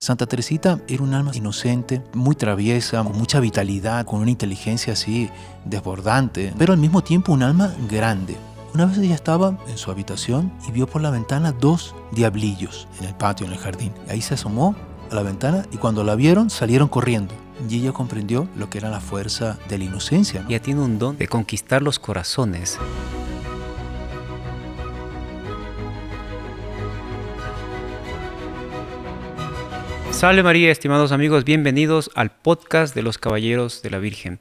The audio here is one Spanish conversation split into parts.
Santa Teresita era un alma inocente, muy traviesa, con mucha vitalidad, con una inteligencia así desbordante, pero al mismo tiempo un alma grande. Una vez ella estaba en su habitación y vio por la ventana 2 diablillos en el patio, en el jardín. Ahí se asomó a la ventana y cuando la vieron salieron corriendo. Y ella comprendió lo que era la fuerza de la inocencia, ¿no? Ella tiene un don de conquistar los corazones. Salve María, estimados amigos, bienvenidos al podcast de los Caballeros de la Virgen.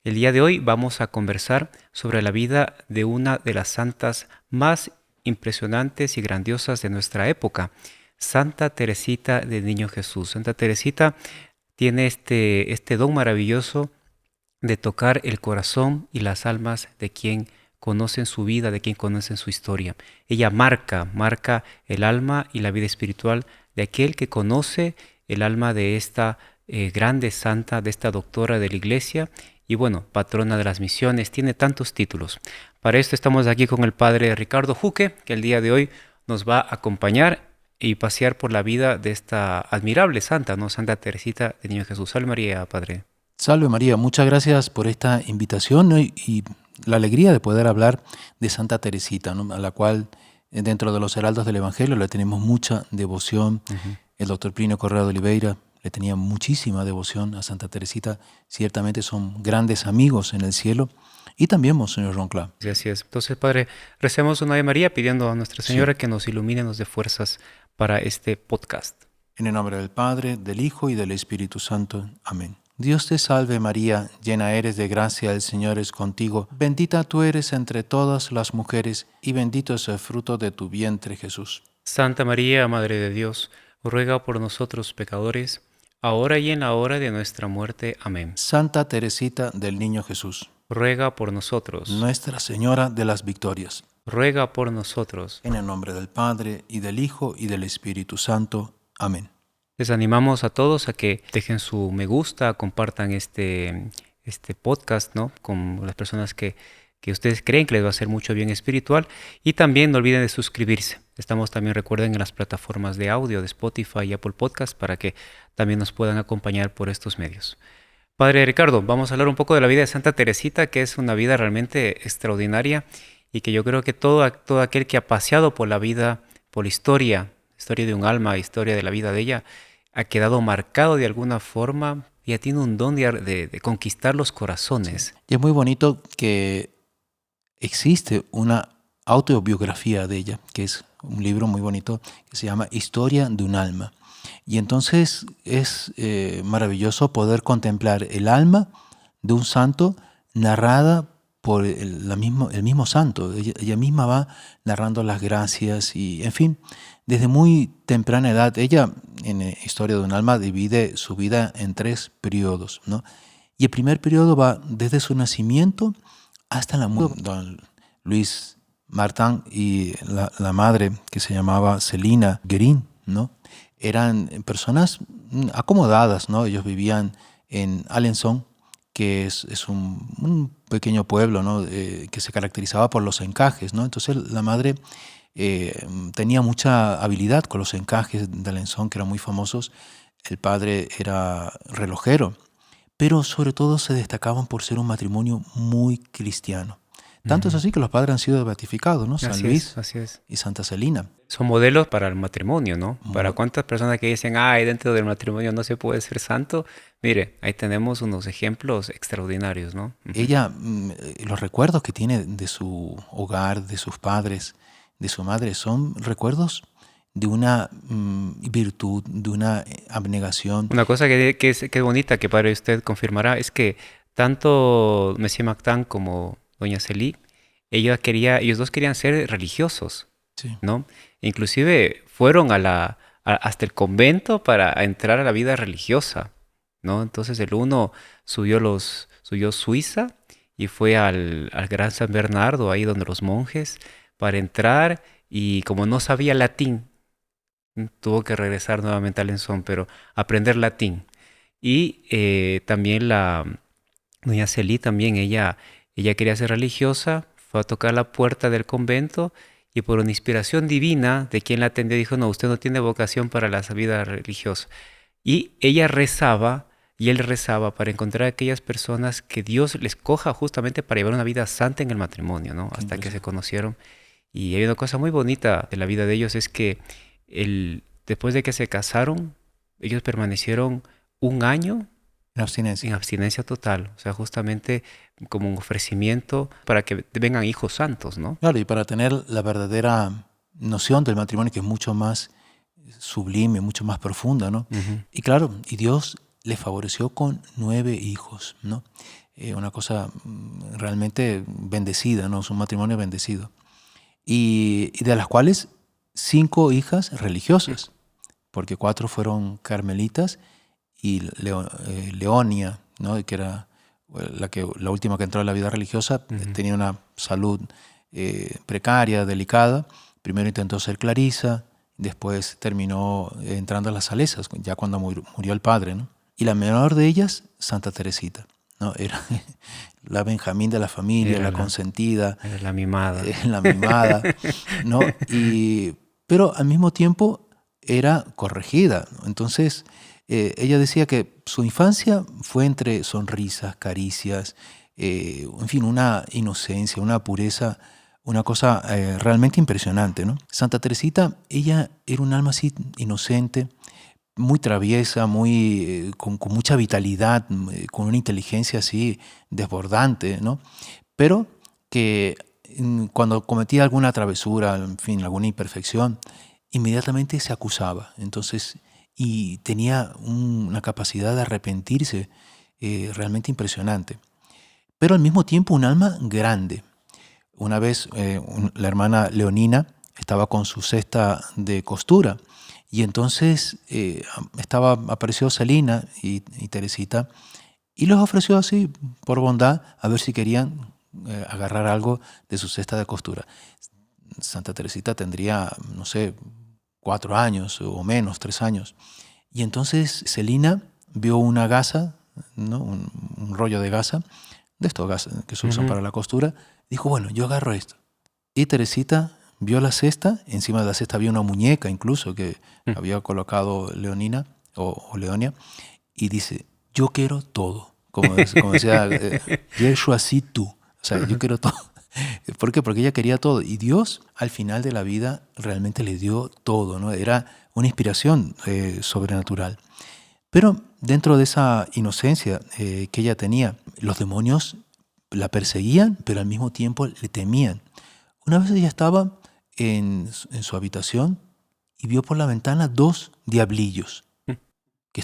El día de hoy vamos a conversar sobre la vida de una de las santas más impresionantes y grandiosas de nuestra época, Santa Teresita del Niño Jesús. Santa Teresita tiene este don maravilloso de tocar el corazón y las almas de quien conocen su vida, de quien conocen su historia. Ella marca el alma y la vida espiritual de aquel que conoce el alma de esta grande santa, de esta doctora de la Iglesia y bueno, patrona de las misiones. Tiene tantos títulos. Para esto estamos aquí con el padre Ricardo Juque, que el día de hoy nos va a acompañar y pasear por la vida de esta admirable santa, ¿no? Santa Teresita del Niño Jesús. Salve María, padre. Salve María, muchas gracias por esta invitación, ¿no? y la alegría de poder hablar de Santa Teresita, ¿no? A la cual dentro de los heraldos del Evangelio le tenemos mucha devoción. El doctor Plinio Correa de Oliveira le tenía muchísima devoción a Santa Teresita. Ciertamente son grandes amigos en el cielo. Y también Monseñor Ronclá. Sí, así es. Entonces, padre, recemos una Ave María pidiendo a Nuestra Señora que nos ilumine, nos dé fuerzas para este podcast. En el nombre del Padre, del Hijo y del Espíritu Santo. Amén. Dios te salve María, llena eres de gracia, el Señor es contigo. Bendita tú eres entre todas las mujeres y bendito es el fruto de tu vientre, Jesús. Santa María, Madre de Dios, ruega por nosotros pecadores, ahora y en la hora de nuestra muerte. Amén. Santa Teresita del Niño Jesús, ruega por nosotros. Nuestra Señora de las Victorias, ruega por nosotros. En el nombre del Padre, y del Hijo, y del Espíritu Santo. Amén. Les animamos a todos a que dejen su me gusta, compartan este podcast, ¿no? Con las personas que ustedes creen que les va a hacer mucho bien espiritual. Y también no olviden de suscribirse. Estamos también, recuerden, en las plataformas de audio de Spotify y Apple Podcast para que también nos puedan acompañar por estos medios. Padre Ricardo, vamos a hablar un poco de la vida de Santa Teresita, que es una vida realmente extraordinaria y que yo creo que todo aquel que ha paseado por la vida, por la historia de un alma, historia de la vida de ella, ha quedado marcado de alguna forma. Ella tiene un don de conquistar los corazones. Sí. Y es muy bonito que existe una autobiografía de ella, que es un libro muy bonito que se llama Historia de un alma. Y entonces es maravilloso poder contemplar el alma de un santo narrada por el mismo santo. Ella misma va narrando las gracias y, en fin, desde muy temprana edad. Ella, en Historia de un alma, divide su vida en 3 periodos, ¿no? Y el primer periodo va desde su nacimiento hasta la muerte. Don Luis Martin y la madre, que se llamaba Celina Guerin, ¿no? Eran personas acomodadas, ¿no? Ellos vivían en Alençon, que es un pequeño pueblo, ¿no? Que se caracterizaba por los encajes, ¿no? Entonces la madre tenía mucha habilidad con los encajes de Alençon, que eran muy famosos. El padre era relojero, pero sobre todo se destacaban por ser un matrimonio muy cristiano. Tanto es así que los padres han sido beatificados, ¿no? San Luis y Santa Celina. Son modelos para el matrimonio, ¿no? Para cuántas personas que dicen, dentro del matrimonio no se puede ser santo. Mire, ahí tenemos unos ejemplos extraordinarios, ¿no? Ella, los recuerdos que tiene de su hogar, de sus padres, de su madre, son recuerdos de una virtud, de una abnegación. Una cosa que es bonita, que padre usted confirmará, es que tanto Messie Martin como doña Celí, ellos dos querían ser religiosos, sí, ¿no? Inclusive fueron hasta el convento para entrar a la vida religiosa, ¿no? Entonces el uno subió Suiza y fue al Gran San Bernardo, ahí donde los monjes, para entrar, y como no sabía latín, tuvo que regresar nuevamente a Alençon, pero aprender latín. Y también la doña Celí, también ella quería ser religiosa, fue a tocar la puerta del convento y por una inspiración divina de quien la atendió dijo, no, usted no tiene vocación para la vida religiosa. Y ella rezaba y él rezaba para encontrar a aquellas personas que Dios les coja justamente para llevar una vida santa en el matrimonio, ¿no? Qué Hasta que se impresionante. conocieron. Y hay una cosa muy bonita de la vida de ellos, es que después de que se casaron, ellos permanecieron un año En en abstinencia. abstinencia total. O sea, justamente como un ofrecimiento para que vengan hijos santos, ¿no? Claro, y para tener la verdadera noción del matrimonio, que es mucho más sublime, mucho más profunda, ¿no? Ujú. Y claro, y Dios le favoreció con 9 hijos, ¿no? Una cosa realmente bendecida, ¿no? Es un matrimonio bendecido. Y de las cuales 5 hijas religiosas, porque 4 fueron carmelitas y Leonia, ¿no? Que era la última que entró a la vida religiosa, Ujú. tenía una salud precaria, delicada. Primero intentó ser clarisa, después terminó entrando a las salesas, ya cuando murió el padre, ¿no? Y la menor de ellas, Santa Teresita, ¿no? Era la Benjamín de la familia, Era la la, consentida, era la mimada. la mimada, ¿no? Pero al mismo tiempo era corregida. Entonces, ella decía que su infancia fue entre sonrisas, caricias, en fin, una inocencia, una pureza, una cosa realmente impresionante, ¿no? Santa Teresita, ella era un alma así inocente, muy traviesa, con mucha vitalidad, con una inteligencia así desbordante, ¿no? Pero que cuando cometía alguna travesura, en fin, alguna imperfección, inmediatamente se acusaba. Entonces, y tenía una capacidad de arrepentirse realmente impresionante. Pero al mismo tiempo un alma grande. Una vez la hermana Leonina estaba con su cesta de costura y entonces apareció Celina y Teresita y les ofreció así, por bondad, a ver si querían agarrar algo de su cesta de costura. Santa Teresita tendría, no sé, 4 años o menos, 3 años. Y entonces Celina vio una gasa, ¿no? un rollo de gasa, de estos gasas que se usan Ujú. para la costura. Dijo, bueno, yo agarro esto. Y Teresita vio la cesta, encima de la cesta había una muñeca incluso que había colocado Leonina o Leonia, y dice, yo quiero todo. Como decía Yeshua, así tú. O sea, yo quiero todo. ¿Por qué? Porque ella quería todo. Y Dios, al final de la vida, realmente le dio todo, ¿no? Era una inspiración sobrenatural. Pero dentro de esa inocencia que ella tenía, los demonios la perseguían, pero al mismo tiempo le temían. Una vez ella estaba en su habitación y vio por la ventana 2 diablillos que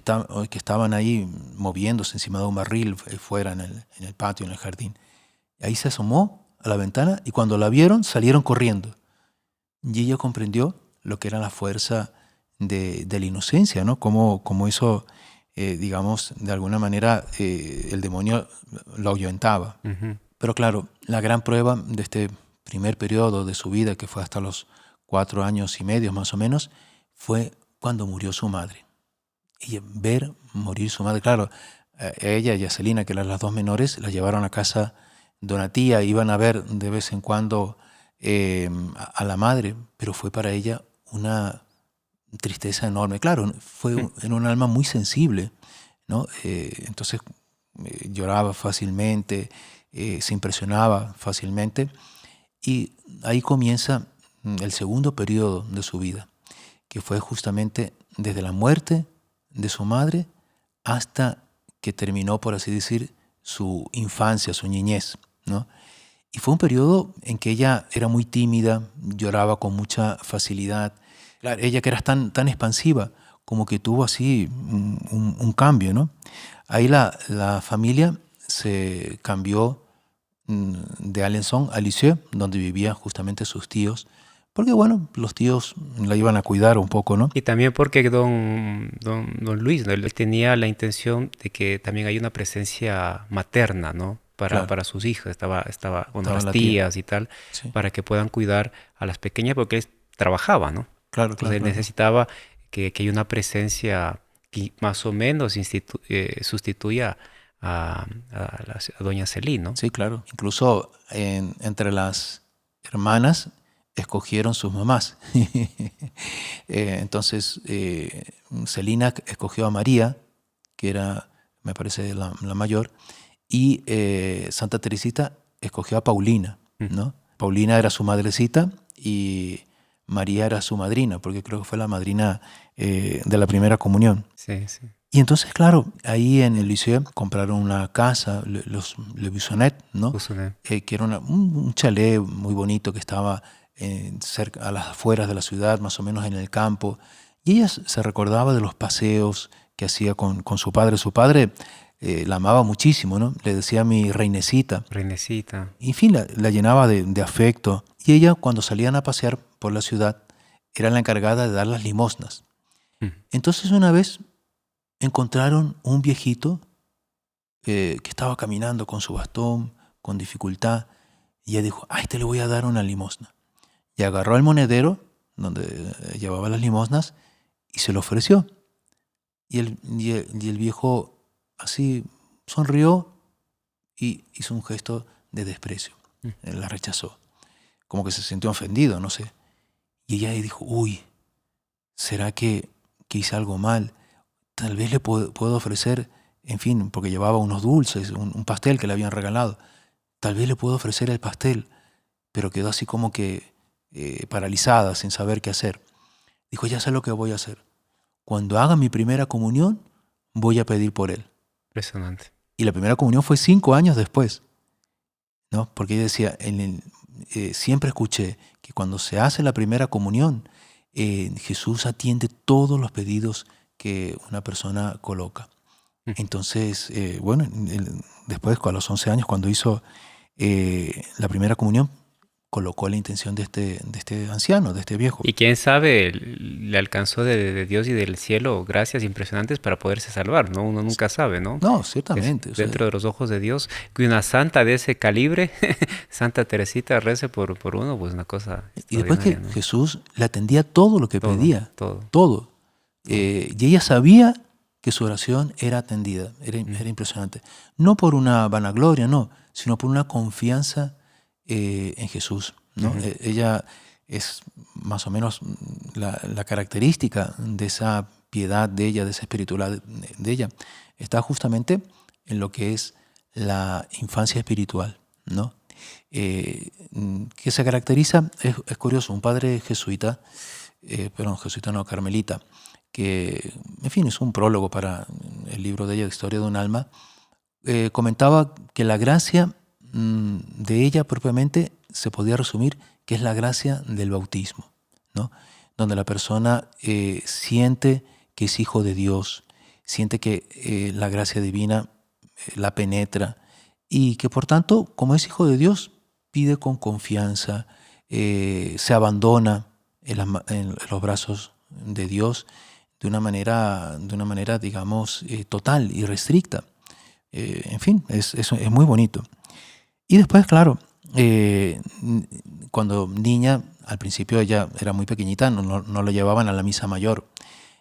estaban ahí moviéndose encima de un barril fuera en el patio, en el jardín. Y ahí se asomó a la ventana y cuando la vieron salieron corriendo. Y ella comprendió lo que era la fuerza de la inocencia, ¿no? Como eso, digamos, de alguna manera el demonio lo ahuyentaba. Ujú. Pero claro, la gran prueba de este primer periodo de su vida, que fue hasta los 4 años y medio más o menos, fue cuando murió su madre. Y ver morir su madre, claro, ella y a Celina, que eran las 2 menores, la llevaron a casa de una tía, iban a ver de vez en cuando a la madre, pero fue para ella una tristeza enorme. Claro, era un alma muy sensible, ¿no? Entonces lloraba fácilmente, se impresionaba fácilmente y ahí comienza el segundo periodo de su vida, que fue justamente desde la muerte de su madre hasta que terminó, por así decir, su infancia, su niñez, ¿no? Y fue un periodo en que ella era muy tímida, lloraba con mucha facilidad. Claro, ella que era tan expansiva, como que tuvo así un cambio, ¿no? Ahí la familia se cambió de Alençon a Lisieux, donde vivían justamente sus tíos, porque bueno, los tíos la iban a cuidar un poco, ¿no? Y también porque don Luis, ¿no? Él tenía la intención de que también hay una presencia materna, ¿no? Claro, Para sus hijos, bueno, estaba las la tía, tías y tal, sí, para que puedan cuidar a las pequeñas, porque él trabajaba, ¿no? claro, Entonces claro, él claro. necesitaba que haya una presencia que más o menos sustituya a doña Celí, ¿no? Sí, claro. Incluso entre las hermanas escogieron sus mamás. Entonces, Celina escogió a María, que era, me parece, la mayor, y Santa Teresita escogió a Paulina, ¿no? Paulina era su madrecita y María era su madrina, porque creo que fue la madrina de la primera comunión. Sí, sí. Y entonces, claro, ahí en el Liceo compraron una casa, los Le Buissonnet, ¿no? Buissonnet. Que era un chalet muy bonito que estaba cerca, a las afueras de la ciudad, más o menos en el campo. Y ella se recordaba de los paseos que hacía con su padre. Su padre la amaba muchísimo, ¿no? Le decía mi reinecita. Reinecita. Y, en fin, la llenaba de afecto. Y ella, cuando salían a pasear por la ciudad, era la encargada de dar las limosnas. Entonces, una vez encontraron un viejito que estaba caminando con su bastón, con dificultad, y ella dijo, a este le voy a dar una limosna. Y agarró el monedero donde llevaba las limosnas y se lo ofreció. Y el viejo así sonrió y hizo un gesto de desprecio. La rechazó. Como que se sintió ofendido, no sé. Y ella dijo, uy, ¿será que hice algo mal? Tal vez le puedo ofrecer, en fin, porque llevaba unos dulces, un pastel que le habían regalado. Tal vez le puedo ofrecer el pastel, pero quedó así como que paralizada, sin saber qué hacer. Dijo, ya sé lo que voy a hacer. Cuando haga mi primera comunión, voy a pedir por él. Impresionante. Y la primera comunión fue 5 años después, ¿no? Porque ella decía, siempre escuché que cuando se hace la primera comunión, Jesús atiende todos los pedidos que una persona coloca. Entonces, bueno, después a los 11 años, cuando hizo la primera comunión, colocó la intención de este anciano, de este viejo. Y quién sabe, le alcanzó de Dios y del cielo gracias impresionantes para poderse salvar, ¿no? Uno nunca sabe, ¿no? No, ciertamente. Es dentro de los ojos de Dios, que una santa de ese calibre, Santa Teresita, rece por uno, pues una cosa Y después que ¿no? Jesús le atendía todo lo que pedía. Todo. Todo. Y ella sabía que su oración era atendida. Era impresionante. No por una vanagloria, no, sino por una confianza en Jesús, ¿no? Ella es más o menos la característica de esa piedad de ella, de esa espiritualidad de ella, está justamente en lo que es la infancia espiritual, ¿no? Que se caracteriza, es curioso, un padre jesuita, jesuita no, carmelita, que, en fin, es un prólogo para el libro de ella, de Historia de un alma, comentaba que la gracia de ella propiamente se podía resumir que es la gracia del bautismo, ¿no? Donde la persona siente que es hijo de Dios, siente que la gracia divina la penetra y que por tanto, como es hijo de Dios, pide con confianza, se abandona en los brazos de Dios de una manera digamos, total y restricta. En fin, es muy bonito. Y después, claro, cuando niña, al principio ella era muy pequeñita, no la llevaban a la misa mayor.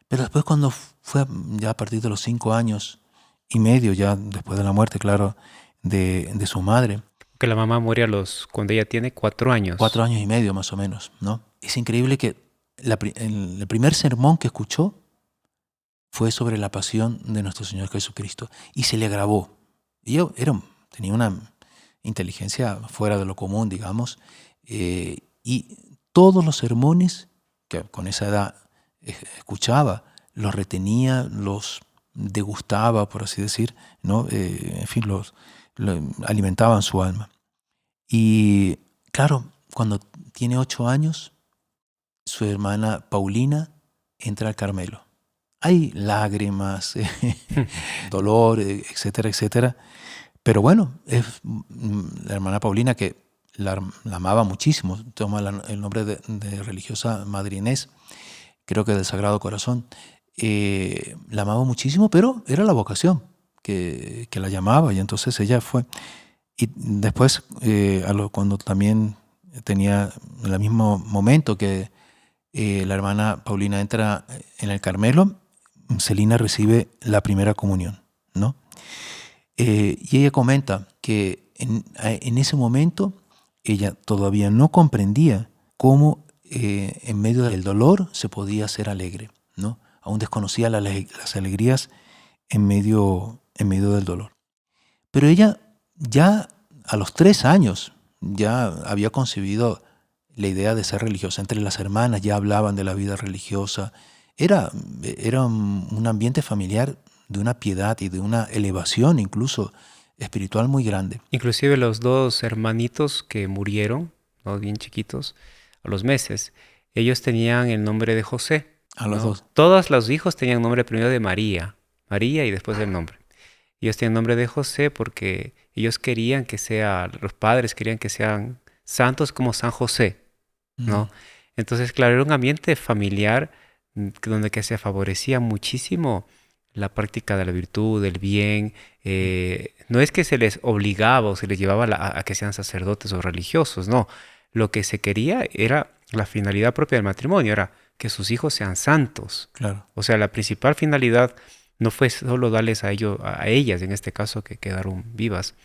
Pero después cuando fue ya a partir de los 5 años y medio, ya después de la muerte, claro, de su madre. Que la mamá muere cuando ella tiene 4 años. 4 años y medio más o menos, ¿no? Es increíble que el primer sermón que escuchó fue sobre la pasión de nuestro Señor Jesucristo y se le grabó. Y yo tenía una inteligencia fuera de lo común, digamos, y todos los sermones que con esa edad escuchaba, los retenía, los degustaba, por así decir, ¿no? En fin, alimentaban su alma. Y claro, cuando tiene 8 años, su hermana Paulina entra al Carmelo. Hay lágrimas, dolor, etcétera, etcétera. Pero bueno, es la hermana Paulina que la amaba muchísimo, toma el nombre de religiosa Madre Inés, creo que del Sagrado Corazón. La amaba muchísimo, pero era la vocación que la llamaba y entonces ella fue. Y después, cuando también tenía el mismo momento que la hermana Paulina entra en el Carmelo, Celina recibe la primera comunión, ¿no? Y ella comenta que en ese momento ella todavía no comprendía cómo en medio del dolor se podía ser alegre, ¿no? Aún desconocía las alegrías en medio del dolor. Pero ella ya a los 3 años ya había concebido la idea de ser religiosa. Entre las hermanas ya hablaban de la vida religiosa. Era un ambiente familiar de una piedad y de una elevación incluso espiritual muy grande. Inclusive los 2 hermanitos que murieron, ¿no? Bien chiquitos, a los meses, ellos tenían el nombre de José. A los ¿no? 2. Todos los hijos tenían nombre primero de María y después el nombre. Ellos tienen nombre de José porque ellos querían los padres querían que sean santos como San José, ¿no? Entonces, claro, era un ambiente familiar donde que se favorecía muchísimo la práctica de la virtud, del bien. No es que se les obligaba o se les llevaba a que sean sacerdotes o religiosos, no. Lo que se quería era la finalidad propia del matrimonio, era que sus hijos sean santos. Claro. O sea, la principal finalidad no fue solo darles a ellas, en este caso, que quedaron vivas,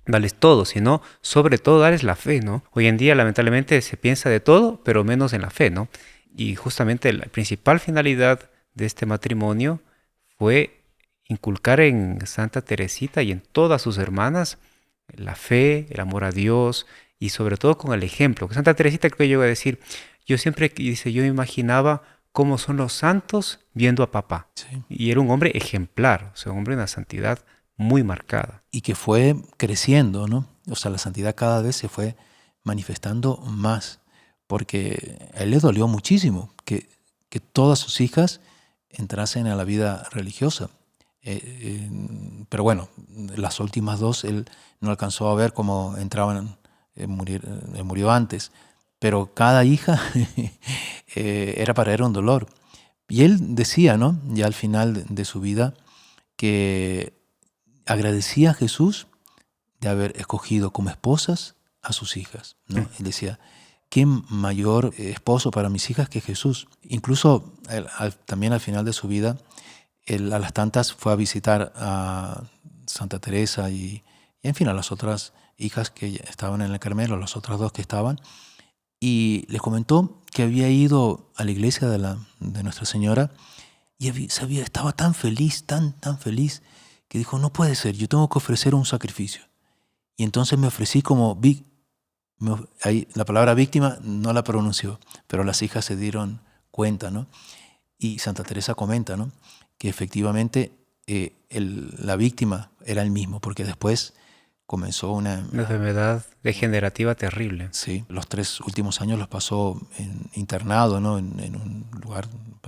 darles todo, sino sobre todo darles la fe, ¿no? Hoy en día, lamentablemente, se piensa de todo, pero menos en la fe, ¿no? Y justamente la principal finalidad de este matrimonio fue inculcar en Santa Teresita y en todas sus hermanas la fe, el amor a Dios y sobre todo con el ejemplo. Que Santa Teresita que llegó a decir, yo me imaginaba cómo son los santos viendo a papá. Sí. Y era un hombre ejemplar, o sea, un hombre de una santidad muy marcada. Y que fue creciendo, ¿no? O sea, la santidad cada vez se fue manifestando más, porque a él le dolió muchísimo que todas sus hijas entrasen a la vida religiosa. Pero bueno, las últimas 2 él no alcanzó a ver cómo entraban, murió antes. Pero cada hija era para él un dolor. Y él decía, ¿no? Ya al final de su vida, que agradecía a Jesús de haber escogido como esposas a sus hijas, ¿no? Él decía, ¿qué mayor esposo para mis hijas que Jesús? Incluso también al final de su vida, él a las tantas fue a visitar a Santa Teresa y en fin, a las otras hijas que estaban en el Carmelo, las otras 2 que estaban, y les comentó que había ido a la iglesia de Nuestra Señora y estaba tan feliz, tan feliz, que dijo, no puede ser, yo tengo que ofrecer un sacrificio. Y entonces me ofrecí ahí la palabra víctima no la pronunció, pero las hijas se dieron cuenta, ¿no? Y Santa Teresa comenta, ¿no? Que efectivamente la víctima era el mismo, porque después comenzó una enfermedad degenerativa terrible. Sí, los 3 últimos años los pasó internado, ¿no? En un lugar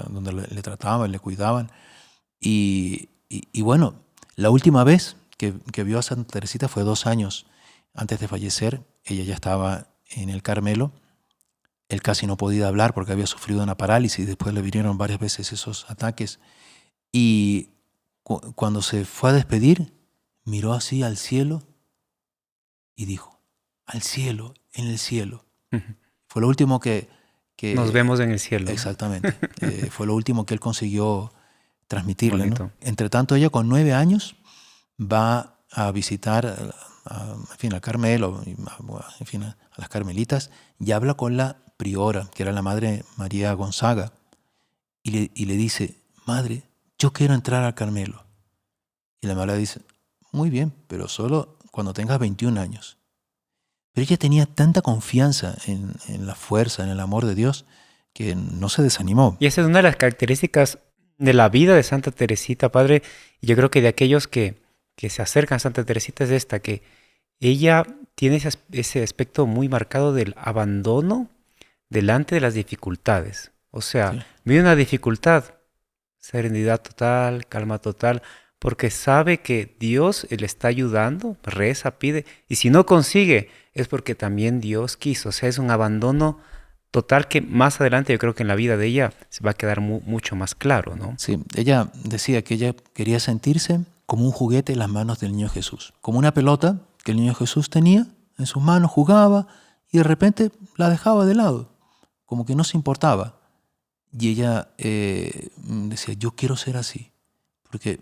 donde le trataban, le cuidaban. Y bueno, la última vez que vio a Santa Teresita fue 2 años antes de fallecer. Ella ya estaba en el Carmelo. Él casi no podía hablar porque había sufrido una parálisis. Después le vinieron varias veces esos ataques. Y cuando se fue a despedir, miró así al cielo y dijo, al cielo, en el cielo. Fue lo último que nos vemos en el cielo. Exactamente. Fue lo último que él consiguió transmitirle, ¿no? Entre tanto, ella con 9 años va a visitar al Carmelo, en fin, a las carmelitas, y habla con la priora, que era la madre María Gonzaga, y le dice, madre, yo quiero entrar al Carmelo. Y la madre dice, muy bien, pero solo cuando tengas 21 años. Pero ella tenía tanta confianza en la fuerza, en el amor de Dios, que no se desanimó. Y esa es una de las características de la vida de Santa Teresita, Padre. Y yo creo que de aquellos que se acercan a Santa Teresita es esta, que ella tiene ese aspecto muy marcado del abandono delante de las dificultades. O sea, sí, viene una dificultad, serenidad total, calma total, porque sabe que Dios le está ayudando, reza, pide, y si no consigue es porque también Dios quiso. O sea, es un abandono total que más adelante yo creo que en la vida de ella se va a quedar mucho más claro, ¿no? Sí, ella decía que ella quería sentirse como un juguete en las manos del niño Jesús, como una pelota que el niño Jesús tenía en sus manos, jugaba y de repente la dejaba de lado, como que no se importaba. Y ella decía, yo quiero ser así, porque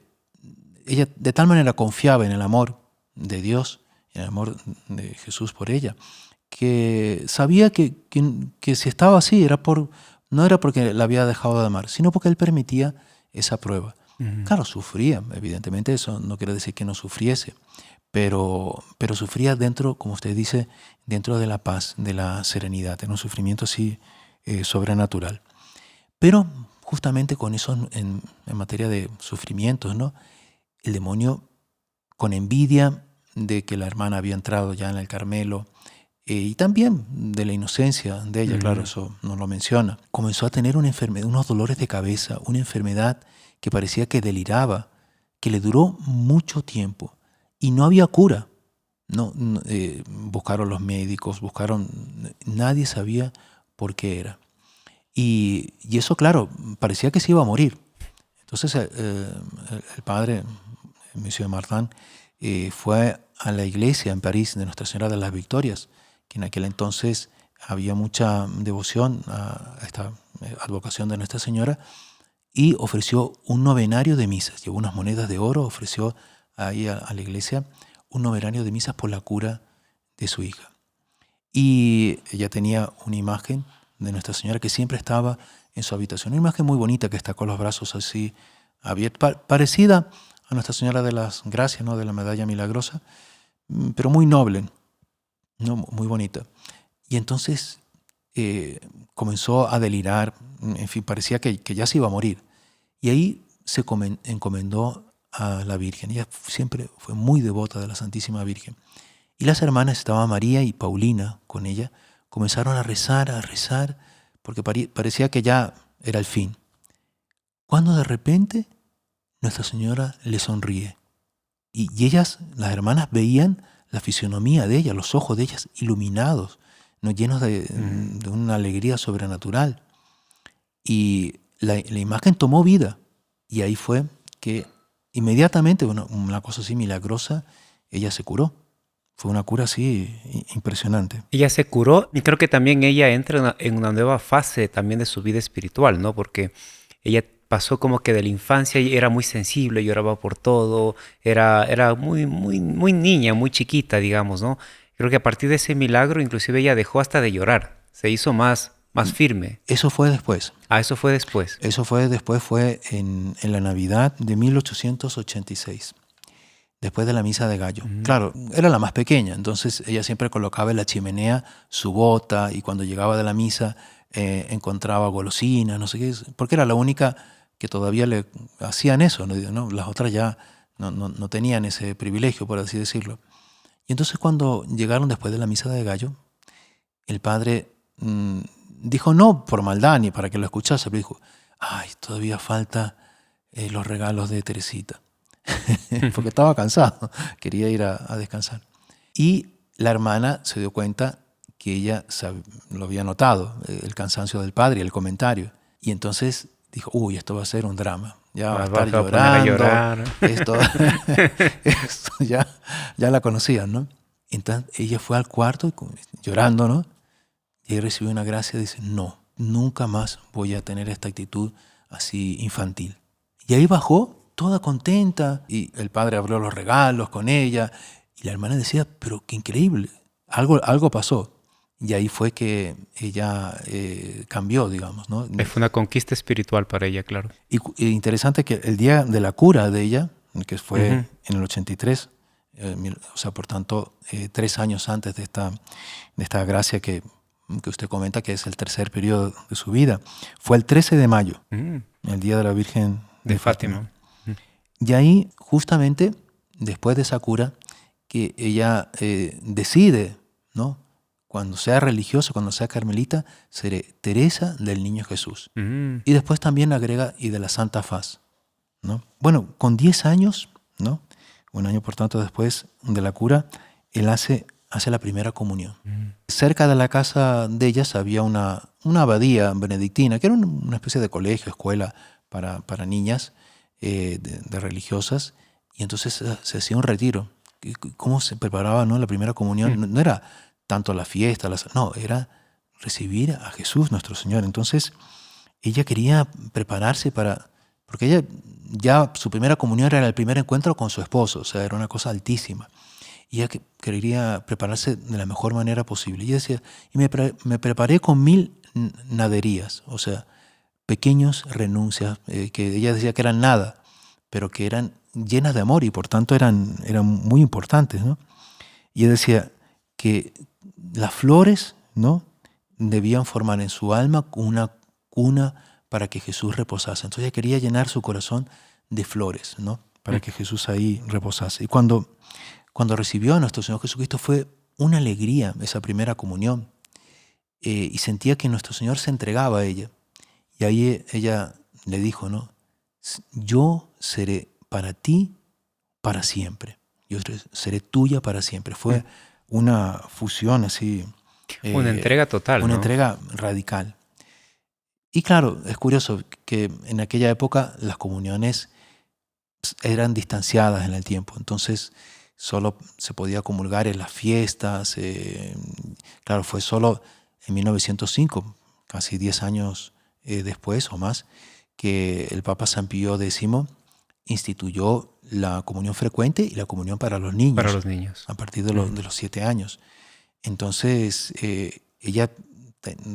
ella de tal manera confiaba en el amor de Dios, en el amor de Jesús por ella, que sabía que si estaba así no era porque la había dejado de amar, sino porque él permitía esa prueba. Claro, sufría, evidentemente eso no quiere decir que no sufriese, pero sufría dentro, como usted dice, dentro de la paz, de la serenidad, en un sufrimiento así sobrenatural. Pero justamente con eso en materia de sufrimientos, ¿no? El demonio, con envidia de que la hermana había entrado ya en el Carmelo, y también de la inocencia de ella, claro, eso no lo menciona, comenzó a tener una enfermedad, unos dolores de cabeza, una enfermedad que parecía que deliraba, que le duró mucho tiempo y no había cura. Buscaron los médicos, nadie sabía por qué era. Y eso, claro, parecía que se iba a morir. Entonces el padre, Monsieur Martin, fue a la iglesia en París de Nuestra Señora de las Victorias, que en aquel entonces había mucha devoción a esta advocación de Nuestra Señora, y ofreció un novenario de misas. Llevó unas monedas de oro, ofreció ahí a la iglesia un novenario de misas por la cura de su hija. Y ella tenía una imagen de Nuestra Señora que siempre estaba en su habitación. Una imagen muy bonita que está con los brazos así abiertos, parecida a Nuestra Señora de las Gracias, ¿no? De la Medalla Milagrosa, pero muy noble, ¿no? Muy bonita. Y entonces comenzó a delirar, en fin, parecía que ya se iba a morir. Y ahí se encomendó a la Virgen. Ella siempre fue muy devota de la Santísima Virgen. Y las hermanas, estaba María y Paulina con ella, comenzaron a rezar, porque parecía que ya era el fin. Cuando de repente Nuestra Señora le sonríe. Y ellas, las hermanas, veían la fisionomía de ella, los ojos de ellas iluminados, ¿no? Llenos de una alegría sobrenatural. Y la imagen tomó vida. Y ahí fue que inmediatamente, una cosa así milagrosa, ella se curó. Fue una cura así impresionante. Ella se curó y creo que también ella entra en una nueva fase también de su vida espiritual, ¿no? Porque ella pasó como que de la infancia y era muy sensible, lloraba por todo, era muy, muy, muy niña, muy chiquita, digamos, ¿no? Creo que a partir de ese milagro, inclusive ella dejó hasta de llorar, se hizo más firme. Eso fue después. Eso fue después. Eso fue después, fue en la Navidad de 1886. Después de la misa de gallo. Claro, era la más pequeña, entonces ella siempre colocaba en la chimenea su bota y cuando llegaba de la misa encontraba golosinas, no sé qué, porque era la única que todavía le hacían eso, ¿no? Las otras ya no tenían ese privilegio, por así decirlo. Y entonces cuando llegaron después de la misa de gallo, el padre dijo no por maldad ni para que lo escuchase, pero dijo, ay, todavía falta los regalos de Teresita. Porque estaba cansado, quería ir a descansar. Y la hermana se dio cuenta que ella lo había notado, el cansancio del padre y el comentario. Y entonces dijo, uy, esto va a ser un drama. Ya va a estar llorando. Esto ya la conocían, ¿no? Entonces ella fue al cuarto llorando, ¿no? Y ahí recibió una gracia y dice, no, nunca más voy a tener esta actitud así infantil. Y ahí bajó toda contenta, y el padre abrió los regalos con ella, y la hermana decía, pero qué increíble, algo pasó. Y ahí fue que ella cambió, digamos, ¿no? Fue una conquista espiritual para ella, claro. Y interesante que el día de la cura de ella, que fue en el 83, o sea, por tanto, 3 años antes de esta gracia que usted comenta, que es el tercer periodo de su vida, fue el 13 de mayo, el día de la Virgen de Fátima. Y ahí, justamente, después de esa cura, que ella decide, ¿no? Cuando sea religiosa, cuando sea carmelita, seré Teresa del Niño Jesús. Y después también agrega, y de la Santa Faz, ¿no? Bueno, con 10 años, ¿no? Un año, por tanto, después de la cura, él hace la primera comunión. Cerca de la casa de ellas había una abadía benedictina, que era una especie de colegio, escuela para niñas, de religiosas, y entonces se hacía un retiro. ¿Cómo se preparaba, no, la primera comunión? No era tanto la fiesta, no, era recibir a Jesús nuestro Señor. Entonces ella quería prepararse porque ella ya su primera comunión era el primer encuentro con su esposo, o sea, era una cosa altísima. y ella quería prepararse de la mejor manera posible. Y ella decía, y me preparé con 1000 naderías, o sea, pequeños renuncias, que ella decía que eran nada, pero que eran llenas de amor y por tanto eran muy importantes, ¿no? Y ella decía que las flores, ¿no?, debían formar en su alma una cuna para que Jesús reposase. Entonces ella quería llenar su corazón de flores, ¿no?, para que Jesús ahí reposase. Y cuando recibió a nuestro Señor Jesucristo fue una alegría esa primera comunión, y sentía que nuestro Señor se entregaba a ella. Y ahí ella le dijo, ¿no?, yo seré para ti para siempre. Yo seré tuya para siempre. Fue una fusión así. Una entrega total, Una ¿no? entrega radical. Y claro, es curioso que en aquella época las comuniones eran distanciadas en el tiempo. Entonces solo se podía comulgar en las fiestas. Claro, fue solo en 1905, casi 10 años después o más, que el Papa San Pío X instituyó la comunión frecuente y la comunión para los niños. Para los niños. A partir de los 7 años. Entonces, ella